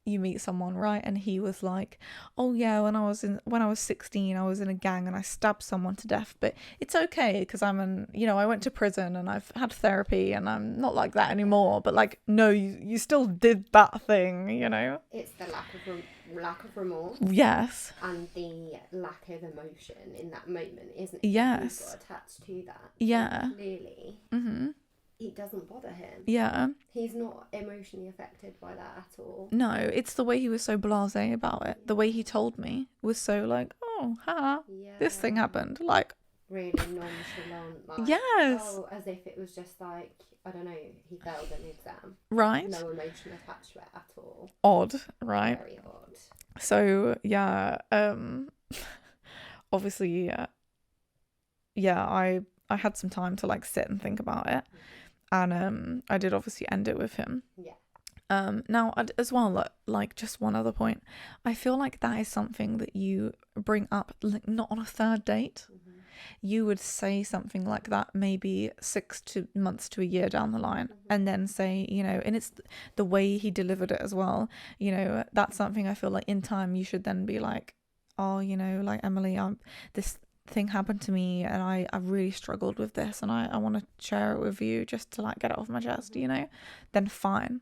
Speaker 1: you meet someone, right, and he was like, oh yeah, when I was 16 I was in a gang and I stabbed someone to death, but it's okay because I went to prison and I've had therapy and I'm not like that anymore. But like, no, you still did that thing,
Speaker 2: It's the lack of remorse.
Speaker 1: Yes.
Speaker 2: And the lack of emotion in that moment, isn't it?
Speaker 1: Yes.
Speaker 2: He's got attached to that.
Speaker 1: Yeah.
Speaker 2: So clearly, it doesn't bother him.
Speaker 1: Yeah.
Speaker 2: He's not emotionally affected by that at all.
Speaker 1: No, it's the way he was so blasé about it. The way he told me was so like, oh, this thing happened. Like,
Speaker 2: really nonchalant. Like,
Speaker 1: yes.
Speaker 2: Oh, as if it was just like, I don't know, he failed an exam.
Speaker 1: Right.
Speaker 2: No emotion attached to it at all.
Speaker 1: Odd, right?
Speaker 2: Very odd.
Speaker 1: So, yeah, obviously, I had some time to like sit and think about it. And I did obviously end it with him.
Speaker 2: Yeah.
Speaker 1: Now, as well, like just one other point, I feel like that is something that you bring up, like not on a third date. You would say something like that maybe 6 months to a year down the line, and then say, and it's the way he delivered it as well. That's something I feel like in time you should then be like, oh, like Emily, this thing happened to me and I really struggled with this and I want to share it with you just to like get it off my chest, then fine.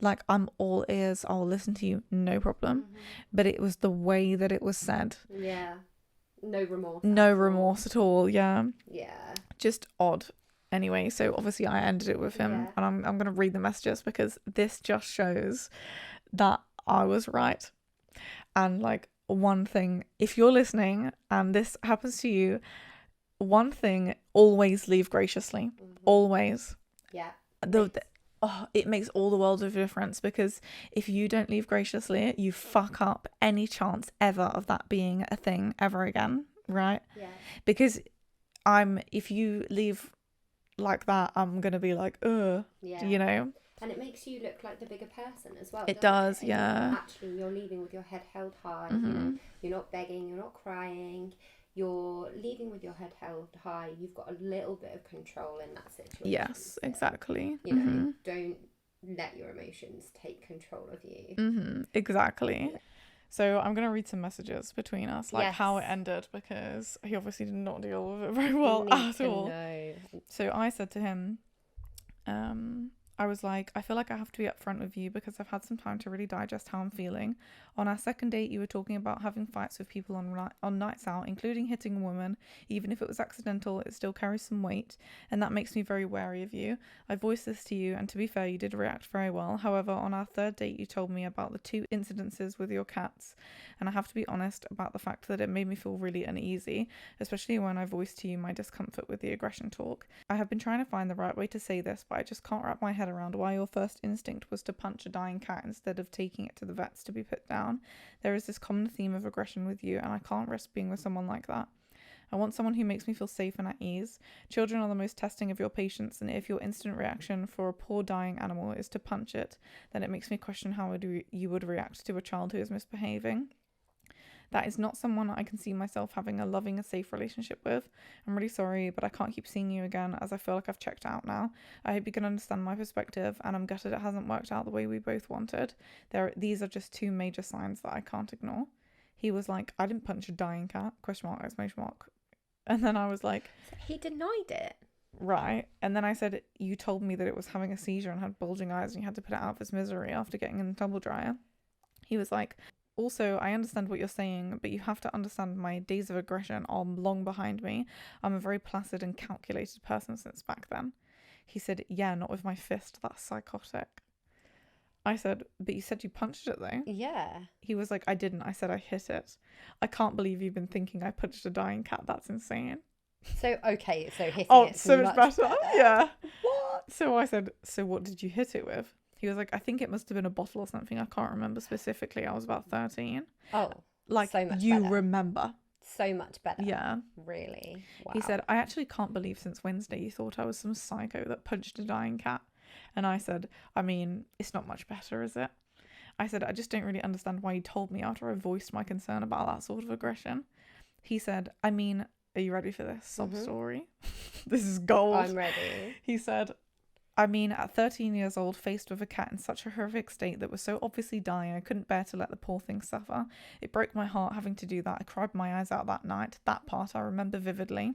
Speaker 1: Like, I'm all ears, I'll listen to you, no problem. But it was the way that it was said.
Speaker 2: Yeah. No remorse.
Speaker 1: No remorse at all, yeah.
Speaker 2: Yeah.
Speaker 1: Just odd. Anyway, so obviously I ended it with him, and I'm going to read the messages because this just shows that I was right. And like, one thing, if you're listening and this happens to you, one thing, always leave graciously. Always.
Speaker 2: Yeah.
Speaker 1: It makes all the world of difference, because if you don't leave graciously, you fuck up any chance ever of that being a thing ever again, right?
Speaker 2: Yeah.
Speaker 1: Because if you leave like that, I'm gonna be like,
Speaker 2: yeah. And it makes you look like the bigger person as well.
Speaker 1: It does,
Speaker 2: it?
Speaker 1: yeah.
Speaker 2: Actually, you're leaving with your head held high. You're not begging, you're not crying. You're leaving with your head held high. You've got a little bit of control in that situation.
Speaker 1: Yes, exactly.
Speaker 2: Don't let your emotions take control of you.
Speaker 1: Exactly. So I'm going to read some messages between us, like how it ended, because he obviously did not deal with it very well at all. So I said to him, I was like, I feel like I have to be upfront with you because I've had some time to really digest how I'm feeling. On our second date, you were talking about having fights with people on nights out, including hitting a woman. Even if it was accidental, it still carries some weight, and that makes me very wary of you. I voiced this to you, and to be fair, you did react very well. However, on our third date, you told me about the 2 incidences with your cats, and I have to be honest about the fact that it made me feel really uneasy, especially when I voiced to you my discomfort with the aggression talk. I have been trying to find the right way to say this, but I just can't wrap my head around why your first instinct was to punch a dying cat instead of taking it to the vets to be put down. There is this common theme of aggression with you, and I can't risk being with someone like that. I want someone who makes me feel safe and at ease. Children are the most testing of your patience, and if your instant reaction for a poor dying animal is to punch it, then it makes me question how you would react to a child who is misbehaving. That is not someone I can see myself having a loving and safe relationship with. I'm really sorry, but I can't keep seeing you again, as I feel like I've checked out now. I hope you can understand my perspective, and I'm gutted it hasn't worked out the way we both wanted. These are just 2 major signs that I can't ignore. He was like, I didn't punch a dying cat, ? And then I was like...
Speaker 2: He denied it.
Speaker 1: Right. And then I said, you told me that it was having a seizure and had bulging eyes and you had to put it out of its misery after getting in the tumble dryer. He was like... Also, I understand what you're saying, but you have to understand my days of aggression are long behind me. I'm a very placid and calculated person since back then. He said, yeah, not with my fist. That's psychotic. I said, but you said you punched it though.
Speaker 2: Yeah.
Speaker 1: He was like, I didn't. I said I hit it. I can't believe you've been thinking I punched a dying cat. That's insane.
Speaker 2: So, okay, so hitting it's
Speaker 1: so
Speaker 2: much
Speaker 1: better. Yeah.
Speaker 2: What?
Speaker 1: So I said, so what did you hit it with? He was like, I think it must have been a bottle or something. I can't remember specifically. I was about 13.
Speaker 2: Oh,
Speaker 1: like,
Speaker 2: so much
Speaker 1: you
Speaker 2: better.
Speaker 1: Remember.
Speaker 2: So much better.
Speaker 1: Yeah.
Speaker 2: Really? Wow.
Speaker 1: He said, I actually can't believe since Wednesday you thought I was some psycho that punched a dying cat. And I said, I mean, it's not much better, is it? I said, I just don't really understand why you told me after I voiced my concern about that sort of aggression. He said, I mean, are you ready for this sob story? This is gold.
Speaker 2: I'm ready.
Speaker 1: He said, I mean, at 13 years old, faced with a cat in such a horrific state that was so obviously dying, I couldn't bear to let the poor thing suffer. It broke my heart having to do that. I cried my eyes out that night. That part I remember vividly.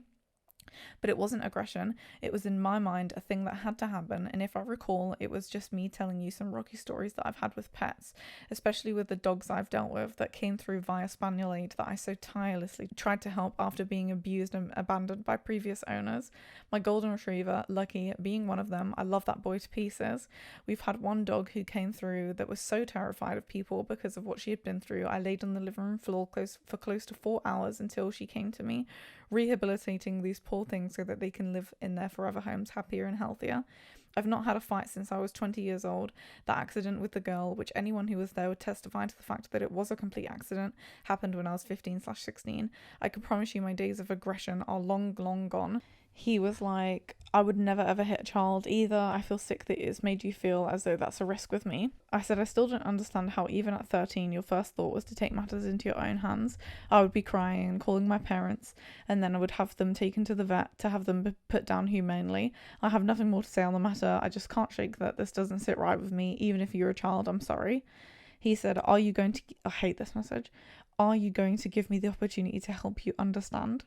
Speaker 1: But it wasn't aggression. It was, in my mind, a thing that had to happen. And if I recall, it was just me telling you some rocky stories that I've had with pets, especially with the dogs I've dealt with that came through via Spaniel Aid that I so tirelessly tried to help after being abused and abandoned by previous owners. My golden retriever, Lucky, being one of them. I love that boy to pieces. We've had one dog who came through that was so terrified of people because of what she had been through. I laid on the living room floor for close to 4 hours until she came to me, rehabilitating these poor things so that they can live in their forever homes happier and healthier. I've not had a fight since I was 20 years old. That accident with the girl, which anyone who was there would testify to the fact that it was a complete accident, happened when I was 15/16. I can promise you my days of aggression are long, long gone. He was like, I would never ever hit a child either. I feel sick that it's made you feel as though that's a risk with me. I said, I still don't understand how even at 13 your first thought was to take matters into your own hands. I would be crying and calling my parents, and then I would have them taken to the vet to have them put down humanely. I have nothing more to say on the matter. I just can't shake that this doesn't sit right with me. Even if you're a child, I'm sorry. He said, I hate this message. Are you going to give me the opportunity to help you understand?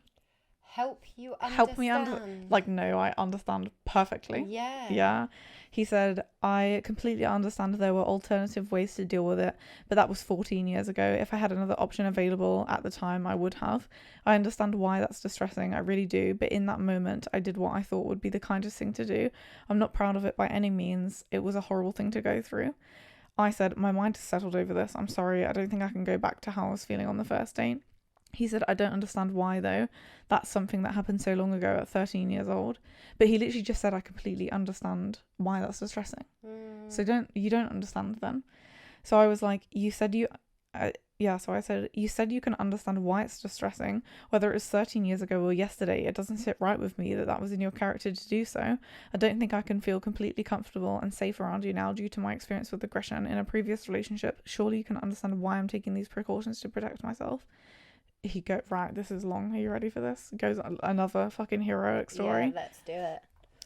Speaker 2: Help you understand.
Speaker 1: Help me understand. Like, no, I understand perfectly. Yeah. He said, I completely understand there were alternative ways to deal with it, but that was 14 years ago. If I had another option available at the time, I would have. I understand why that's distressing, I really do, but in that moment, I did what I thought would be the kindest thing to do. I'm not proud of it by any means. It was a horrible thing to go through. I said, my mind has settled over this. I'm sorry, I don't think I can go back to how I was feeling on the first date. He said, I don't understand why, though. That's something that happened so long ago at 13 years old. But he literally just said, I completely understand why that's distressing. So you don't understand then. So I was like, you said so I said, you said you can understand why it's distressing, whether it was 13 years ago or yesterday. It doesn't sit right with me that was in your character to do so. I don't think I can feel completely comfortable and safe around you now due to my experience with aggression in a previous relationship. Surely you can understand why I'm taking these precautions to protect myself. He goes, right, this is long. Are you ready for this? Goes another fucking heroic story.
Speaker 2: Yeah, let's do it.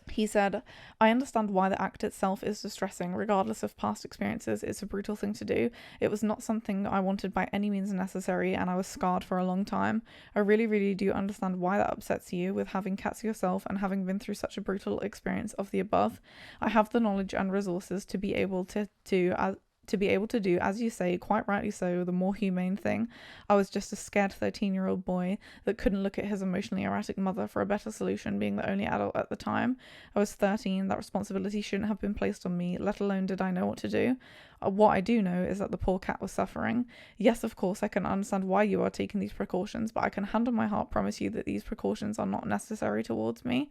Speaker 1: He said, I understand why the act itself is distressing. Regardless of past experiences, it's a brutal thing to do. It was not something I wanted by any means necessary, and I was scarred for a long time. I really, really do understand why that upsets you with having cats yourself and having been through such a brutal experience of the above. I have the knowledge and resources to be able to do, as you say, quite rightly so, the more humane thing. I was just a scared 13-year-old boy that couldn't look at his emotionally erratic mother for a better solution, being the only adult at the time. I was 13, that responsibility shouldn't have been placed on me, let alone did I know what to do. What I do know is that the poor cat was suffering. Yes, of course, I can understand why you are taking these precautions, but I can hand on my heart promise you that these precautions are not necessary towards me.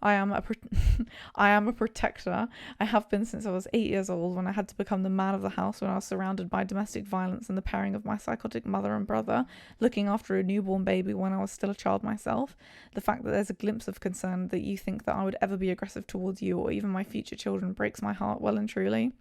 Speaker 1: I am a protector. I have been since I was 8 years old, when I had to become the man of the house when I was surrounded by domestic violence and the pairing of my psychotic mother and brother, looking after a newborn baby when I was still a child myself. The fact that there's a glimpse of concern that you think that I would ever be aggressive towards you or even my future children breaks my heart well and truly.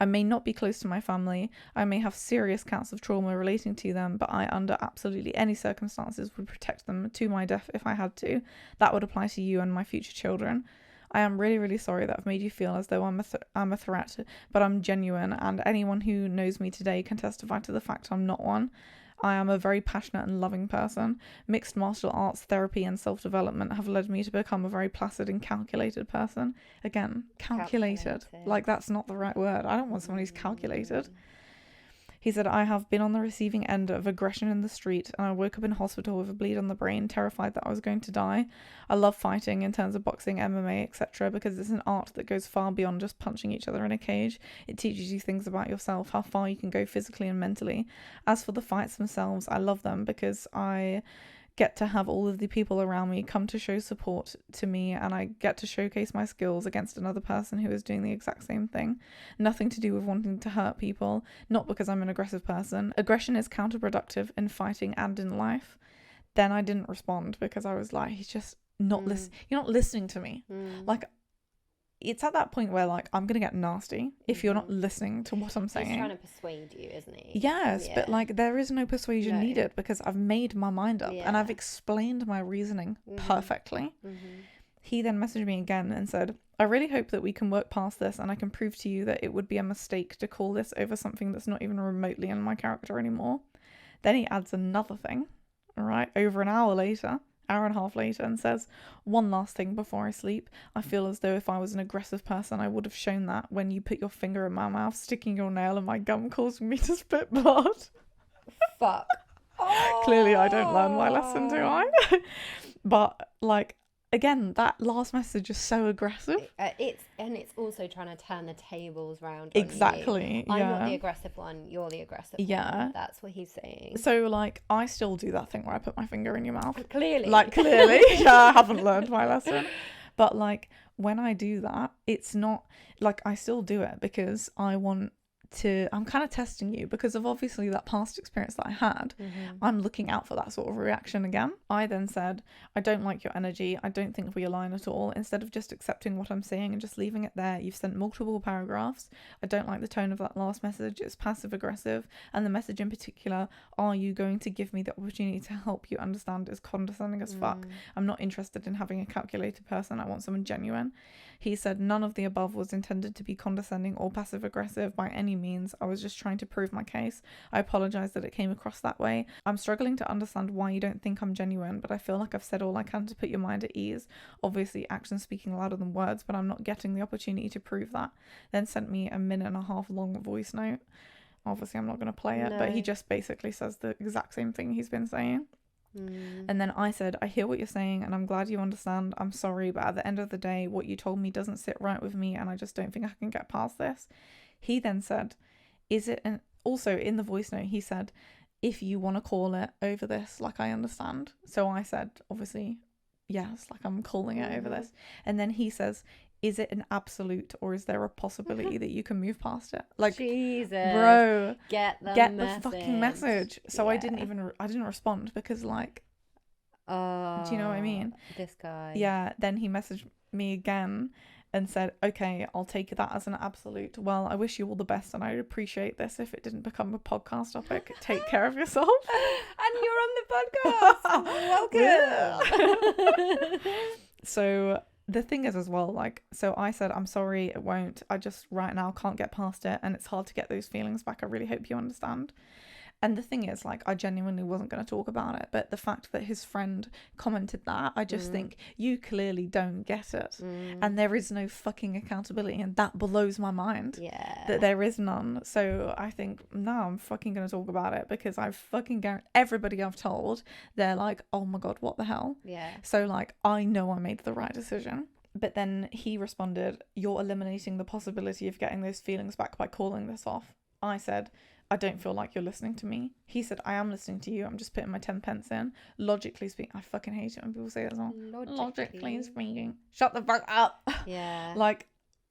Speaker 1: I may not be close to my family, I may have serious counts of trauma relating to them, but I, under absolutely any circumstances, would protect them to my death if I had to. That would apply to you and my future children. I am really, really sorry that I've made you feel as though I'm a threat, but I'm genuine, and anyone who knows me today can testify to the fact I'm not one. I am a very passionate and loving person. Mixed martial arts, therapy and self-development have led me to become a very placid and calculated person. Again, calculated. Like, that's not the right word. I don't want someone who's calculated. He said, I have been on the receiving end of aggression in the street, and I woke up in hospital with a bleed on the brain, terrified that I was going to die. I love fighting in terms of boxing, MMA, etc., because it's an art that goes far beyond just punching each other in a cage. It teaches you things about yourself, how far you can go physically and mentally. As for the fights themselves, I love them because I get to have all of the people around me come to show support to me, and I get to showcase my skills against another person who is doing the exact same thing. Nothing to do with wanting to hurt people, not because I'm an aggressive person. Aggression is counterproductive in fighting and in life. Then I didn't respond because I was like, he's just not you're not listening to me. Like, it's at that point where, like, I'm gonna get nasty if you're not listening to what I'm saying.
Speaker 2: He's trying to persuade you, isn't he?
Speaker 1: Yes, yeah. But like, there is no persuasion needed because I've made my mind up and I've explained my reasoning perfectly. He then messaged me again and said, I really hope that we can work past this and I can prove to you that it would be a mistake to call this over something that's not even remotely in my character anymore. Then he adds another thing, all right, over an hour and a half later, and says, one last thing before I sleep. I feel as though if I was an aggressive person, I would have shown that when you put your finger in my mouth, sticking your nail in my gum, causing me to spit blood.
Speaker 2: Fuck.
Speaker 1: Clearly I don't learn my lesson, do I? But like, again, that last message is so aggressive.
Speaker 2: It's also trying to turn the tables round.
Speaker 1: Exactly.
Speaker 2: I'm not the aggressive one, you're the aggressive one. That's what he's saying.
Speaker 1: So like, I still do that thing where I put my finger in your mouth.
Speaker 2: Clearly.
Speaker 1: Yeah, I haven't learned my lesson. But like, when I do that, it's not like, I still do it because I'm kind of testing you because of obviously that past experience that I had. I'm looking out for that sort of reaction again. I then said, I don't like your energy. I don't think we align at all. Instead of just accepting what I'm saying and just leaving it there, you've sent multiple paragraphs. I don't like the tone of that last message. It's passive aggressive. And the message in particular, are you going to give me the opportunity to help you understand, is condescending as fuck. I'm not interested in having a calculated person. I want someone genuine. He said, none of the above was intended to be condescending or passive aggressive by any means. I was just trying to prove my case. I apologize that it came across that way. I'm struggling to understand why you don't think I'm genuine, but I feel like I've said all I can to put your mind at ease. Obviously, actions speaking louder than words, but I'm not getting the opportunity to prove that. Then sent me a 1.5 minute long voice note. Obviously, I'm not going to play it, but he just basically says the exact same thing he's been saying. And then I said, I hear what you're saying and I'm glad you understand. I'm sorry, but at the end of the day, what you told me doesn't sit right with me and I just don't think I can get past this. He then said, also in the voice note, he said, if you want to call it over this, like, I understand. So I said, obviously, yes, like, I'm calling it over this. And then he says, is it an absolute or is there a possibility that you can move past it? Like,
Speaker 2: Jesus,
Speaker 1: bro,
Speaker 2: get
Speaker 1: the fucking message. So I didn't respond because, like, do you know what I mean?
Speaker 2: This guy.
Speaker 1: Yeah. Then he messaged me again and said, okay, I'll take that as an absolute. Well, I wish you all the best and I'd appreciate this if it didn't become a podcast topic. Take care of yourself.
Speaker 2: And you're on the podcast. Welcome.
Speaker 1: So the thing is as well, like, so I said, I'm sorry, it won't. I just right now can't get past it and it's hard to get those feelings back. I really hope you understand. And the thing is, like, I genuinely wasn't going to talk about it, but the fact that his friend commented that, I just think, you clearly don't get it. And there is no fucking accountability, and that blows my mind.
Speaker 2: Yeah.
Speaker 1: That there is none. So I think, no, I'm fucking going to talk about it because I fucking guarantee everybody I've told, they're like, oh my God, what the hell?
Speaker 2: Yeah.
Speaker 1: So, like, I know I made the right decision. But then he responded, you're eliminating the possibility of getting those feelings back by calling this off. I said, I don't feel like you're listening to me. He said, I am listening to you. I'm just putting my 10 pence in. Logically speaking, I fucking hate it when people say that as well. Logically speaking. Shut the fuck up.
Speaker 2: Yeah.
Speaker 1: Like,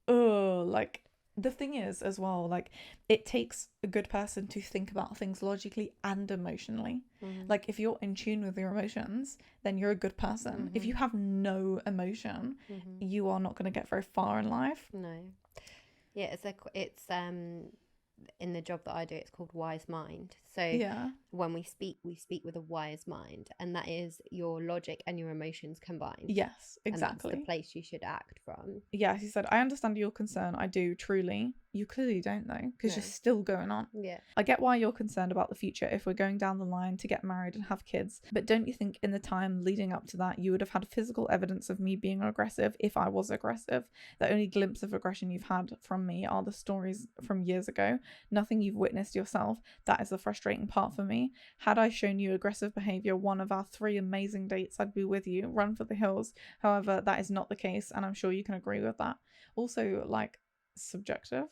Speaker 1: the thing is as well, like, it takes a good person to think about things logically and emotionally. Like, if you're in tune with your emotions, then you're a good person. If you have no emotion, you are not going to get very far in life.
Speaker 2: No. Yeah, it's in the job that I do, it's called wise mind. So when we speak with a wise mind, and that is your logic and your emotions combined.
Speaker 1: Yes, exactly.
Speaker 2: And that's the place you should act from.
Speaker 1: Yes, he said, I understand your concern. I do, truly. You clearly don't, though, because you're still going on.
Speaker 2: Yeah.
Speaker 1: I get why you're concerned about the future if we're going down the line to get married and have kids, but don't you think in the time leading up to that you would have had physical evidence of me being aggressive if I was aggressive? The only glimpse of aggression you've had from me are the stories from years ago. Nothing you've witnessed yourself. That is the frustrating part for me. Had I shown you aggressive behaviour one of our 3 amazing dates, I'd be with you, run for the hills. However, that is not the case, and I'm sure you can agree with that. Also, like, subjective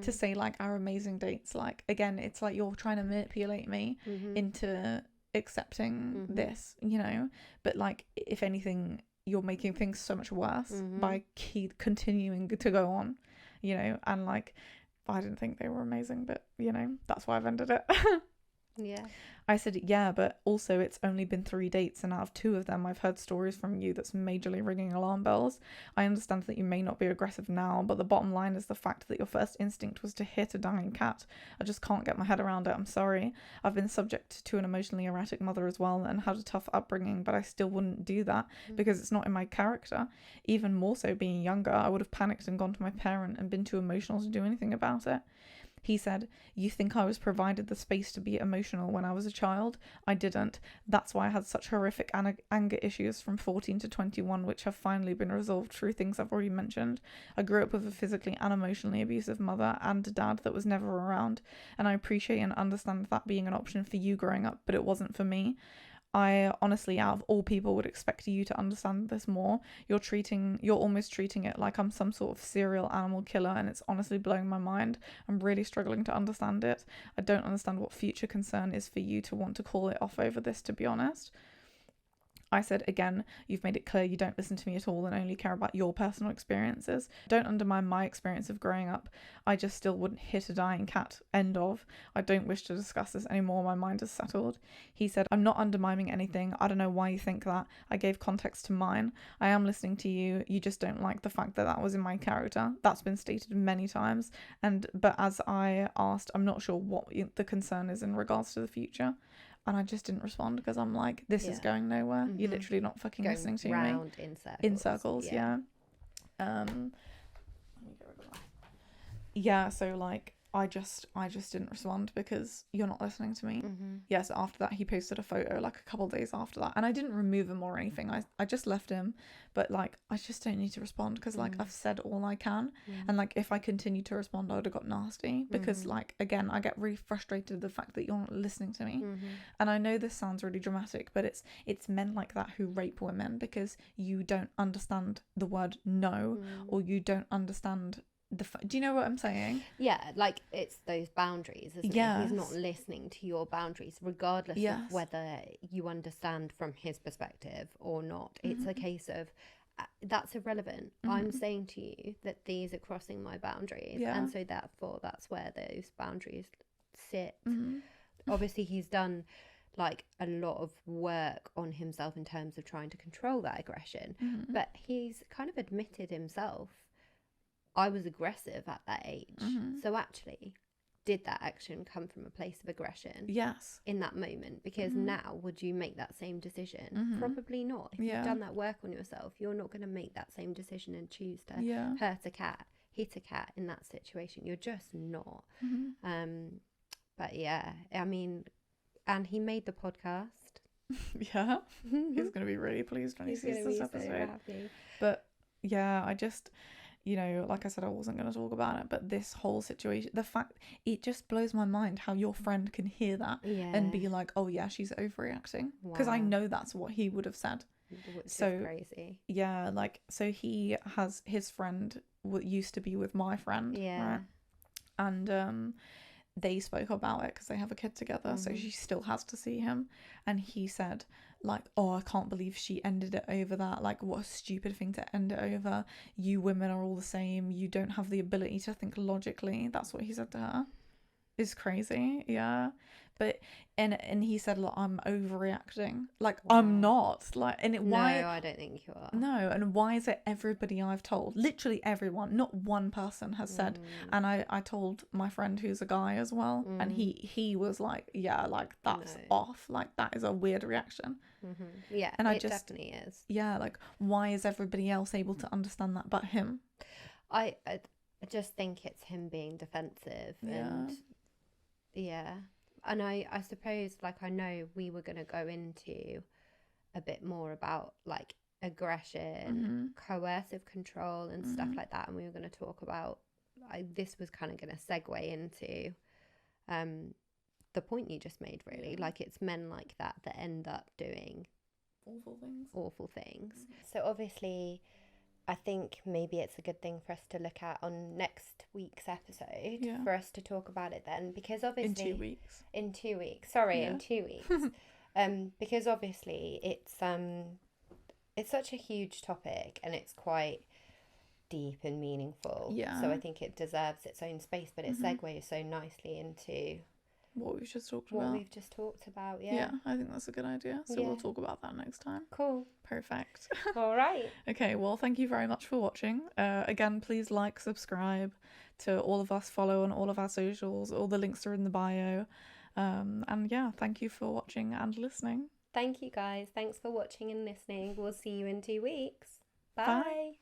Speaker 1: to say, like, our amazing dates, like, again, it's like you're trying to manipulate me into accepting this, you know, but, like, if anything, you're making things so much worse by continuing to go on, you know. And, like, I didn't think they were amazing, but, you know, that's why I've ended it.
Speaker 2: Yeah.
Speaker 1: I said, yeah, but also it's only been 3 dates, and out of 2 of them, I've heard stories from you that's majorly ringing alarm bells. I understand that you may not be aggressive now, but the bottom line is the fact that your first instinct was to hit a dying cat. I just can't get my head around it. I'm sorry. I've been subject to an emotionally erratic mother as well and had a tough upbringing, but I still wouldn't do that because it's not in my character. Even more so being younger, I would have panicked and gone to my parent and been too emotional to do anything about it. He said, you think I was provided the space to be emotional when I was a child? I didn't. That's why I had such horrific anger issues from 14 to 21, which have finally been resolved through things I've already mentioned. I grew up with a physically and emotionally abusive mother and a dad that was never around, and I appreciate and understand that being an option for you growing up, but it wasn't for me. I honestly, out of all people, would expect you to understand this more. You're almost treating it like I'm some sort of serial animal killer, and it's honestly blowing my mind. I'm really struggling to understand it. I don't understand what future concern is for you to want to call it off over this, to be honest. I said, again, you've made it clear you don't listen to me at all and only care about your personal experiences. Don't undermine my experience of growing up. I just still wouldn't hit a dying cat. End of. I don't wish to discuss this anymore. My mind is settled. He said, I'm not undermining anything. I don't know why you think that. I gave context to mine. I am listening to you. You just don't like the fact that that was in my character. That's been stated many times. But as I asked, I'm not sure what the concern is in regards to the future. And I just didn't respond because I'm like, this is going nowhere. You're literally not fucking
Speaker 2: Going
Speaker 1: listening to
Speaker 2: round
Speaker 1: me.
Speaker 2: in circles.
Speaker 1: Yeah. Let me get rid of that. Yeah, so like I just didn't respond because you're not listening to me. Yeah, so after that he posted a photo like a couple of days after that, and I didn't remove him or anything. I just left him, but like I just don't need to respond because like I've said all I can, and like if I continued to respond I would have got nasty because like again I get really frustrated with the fact that you're not listening to me. And I know this sounds really dramatic, but it's men like that who rape women because you don't understand the word no, or you don't understand do you know what I'm saying?
Speaker 2: Yeah, like it's those boundaries, isn't it? He's not listening to your boundaries, regardless of whether you understand from his perspective or not. It's a case of that's irrelevant. I'm saying to you that these are crossing my boundaries, and so therefore that's where those boundaries sit. Obviously, he's done like a lot of work on himself in terms of trying to control that aggression, but he's kind of admitted himself, I was aggressive at that age. So actually, did that action come from a place of aggression?
Speaker 1: Yes.
Speaker 2: In that moment? Because now, would you make that same decision? Probably not. If you've done that work on yourself, you're not going to make that same decision and choose to hurt a cat, hit a cat in that situation. You're just not. But yeah, I mean, and he made the podcast.
Speaker 1: Yeah. He's going to be really pleased when he sees this episode. So happy. But yeah, I just... You know, like I said, I wasn't going to talk about it, but this whole situation, the fact, it just blows my mind how your friend can hear that and be like, oh yeah, she's overreacting. Because I know that's what he would have said.
Speaker 2: Which is crazy.
Speaker 1: Yeah, like, so he has, his friend used to be with my friend.
Speaker 2: Yeah.
Speaker 1: Right? And they spoke about it because they have a kid together, so she still has to see him. And he said, like, oh, I can't believe she ended it over that. Like, what a stupid thing to end it over. You women are all the same. You don't have the ability to think logically. That's what he said to her. It's crazy, yeah. But and he said, like, I'm overreacting. Like, wow. I'm not. Like, and why?
Speaker 2: No, I don't think you are.
Speaker 1: No, and why is it everybody I've told, literally everyone, not one person has said. And I told my friend who's a guy as well, and he was like, yeah, like that's off. Like that is a weird reaction.
Speaker 2: Yeah, and it definitely is.
Speaker 1: Yeah, like why is everybody else able to understand that but him?
Speaker 2: I just think it's him being defensive and yeah. And I suppose, like, I know we were going to go into a bit more about, like, aggression, coercive control and stuff like that. And we were going to talk about, this was kind of going to segue into the point you just made, really. Like, it's men like that end up doing awful things. So, obviously... I think maybe it's a good thing for us to look at on next week's episode for us to talk about it then, because obviously in 2 weeks because obviously it's such a huge topic and it's quite deep and meaningful, so I think it deserves its own space, but it segues so nicely into
Speaker 1: what we've just talked
Speaker 2: what
Speaker 1: about.
Speaker 2: we've just talked about.
Speaker 1: Yeah, I think that's a good idea. So we'll talk about that next time.
Speaker 2: Cool.
Speaker 1: Perfect.
Speaker 2: All right.
Speaker 1: Okay, well, thank you very much for watching. Again, please like, subscribe to all of us, follow on all of our socials. All the links are in the bio. And yeah, thank you for watching and listening.
Speaker 2: Thank you, guys. Thanks for watching and listening. We'll see you in 2 weeks. Bye.
Speaker 1: Bye.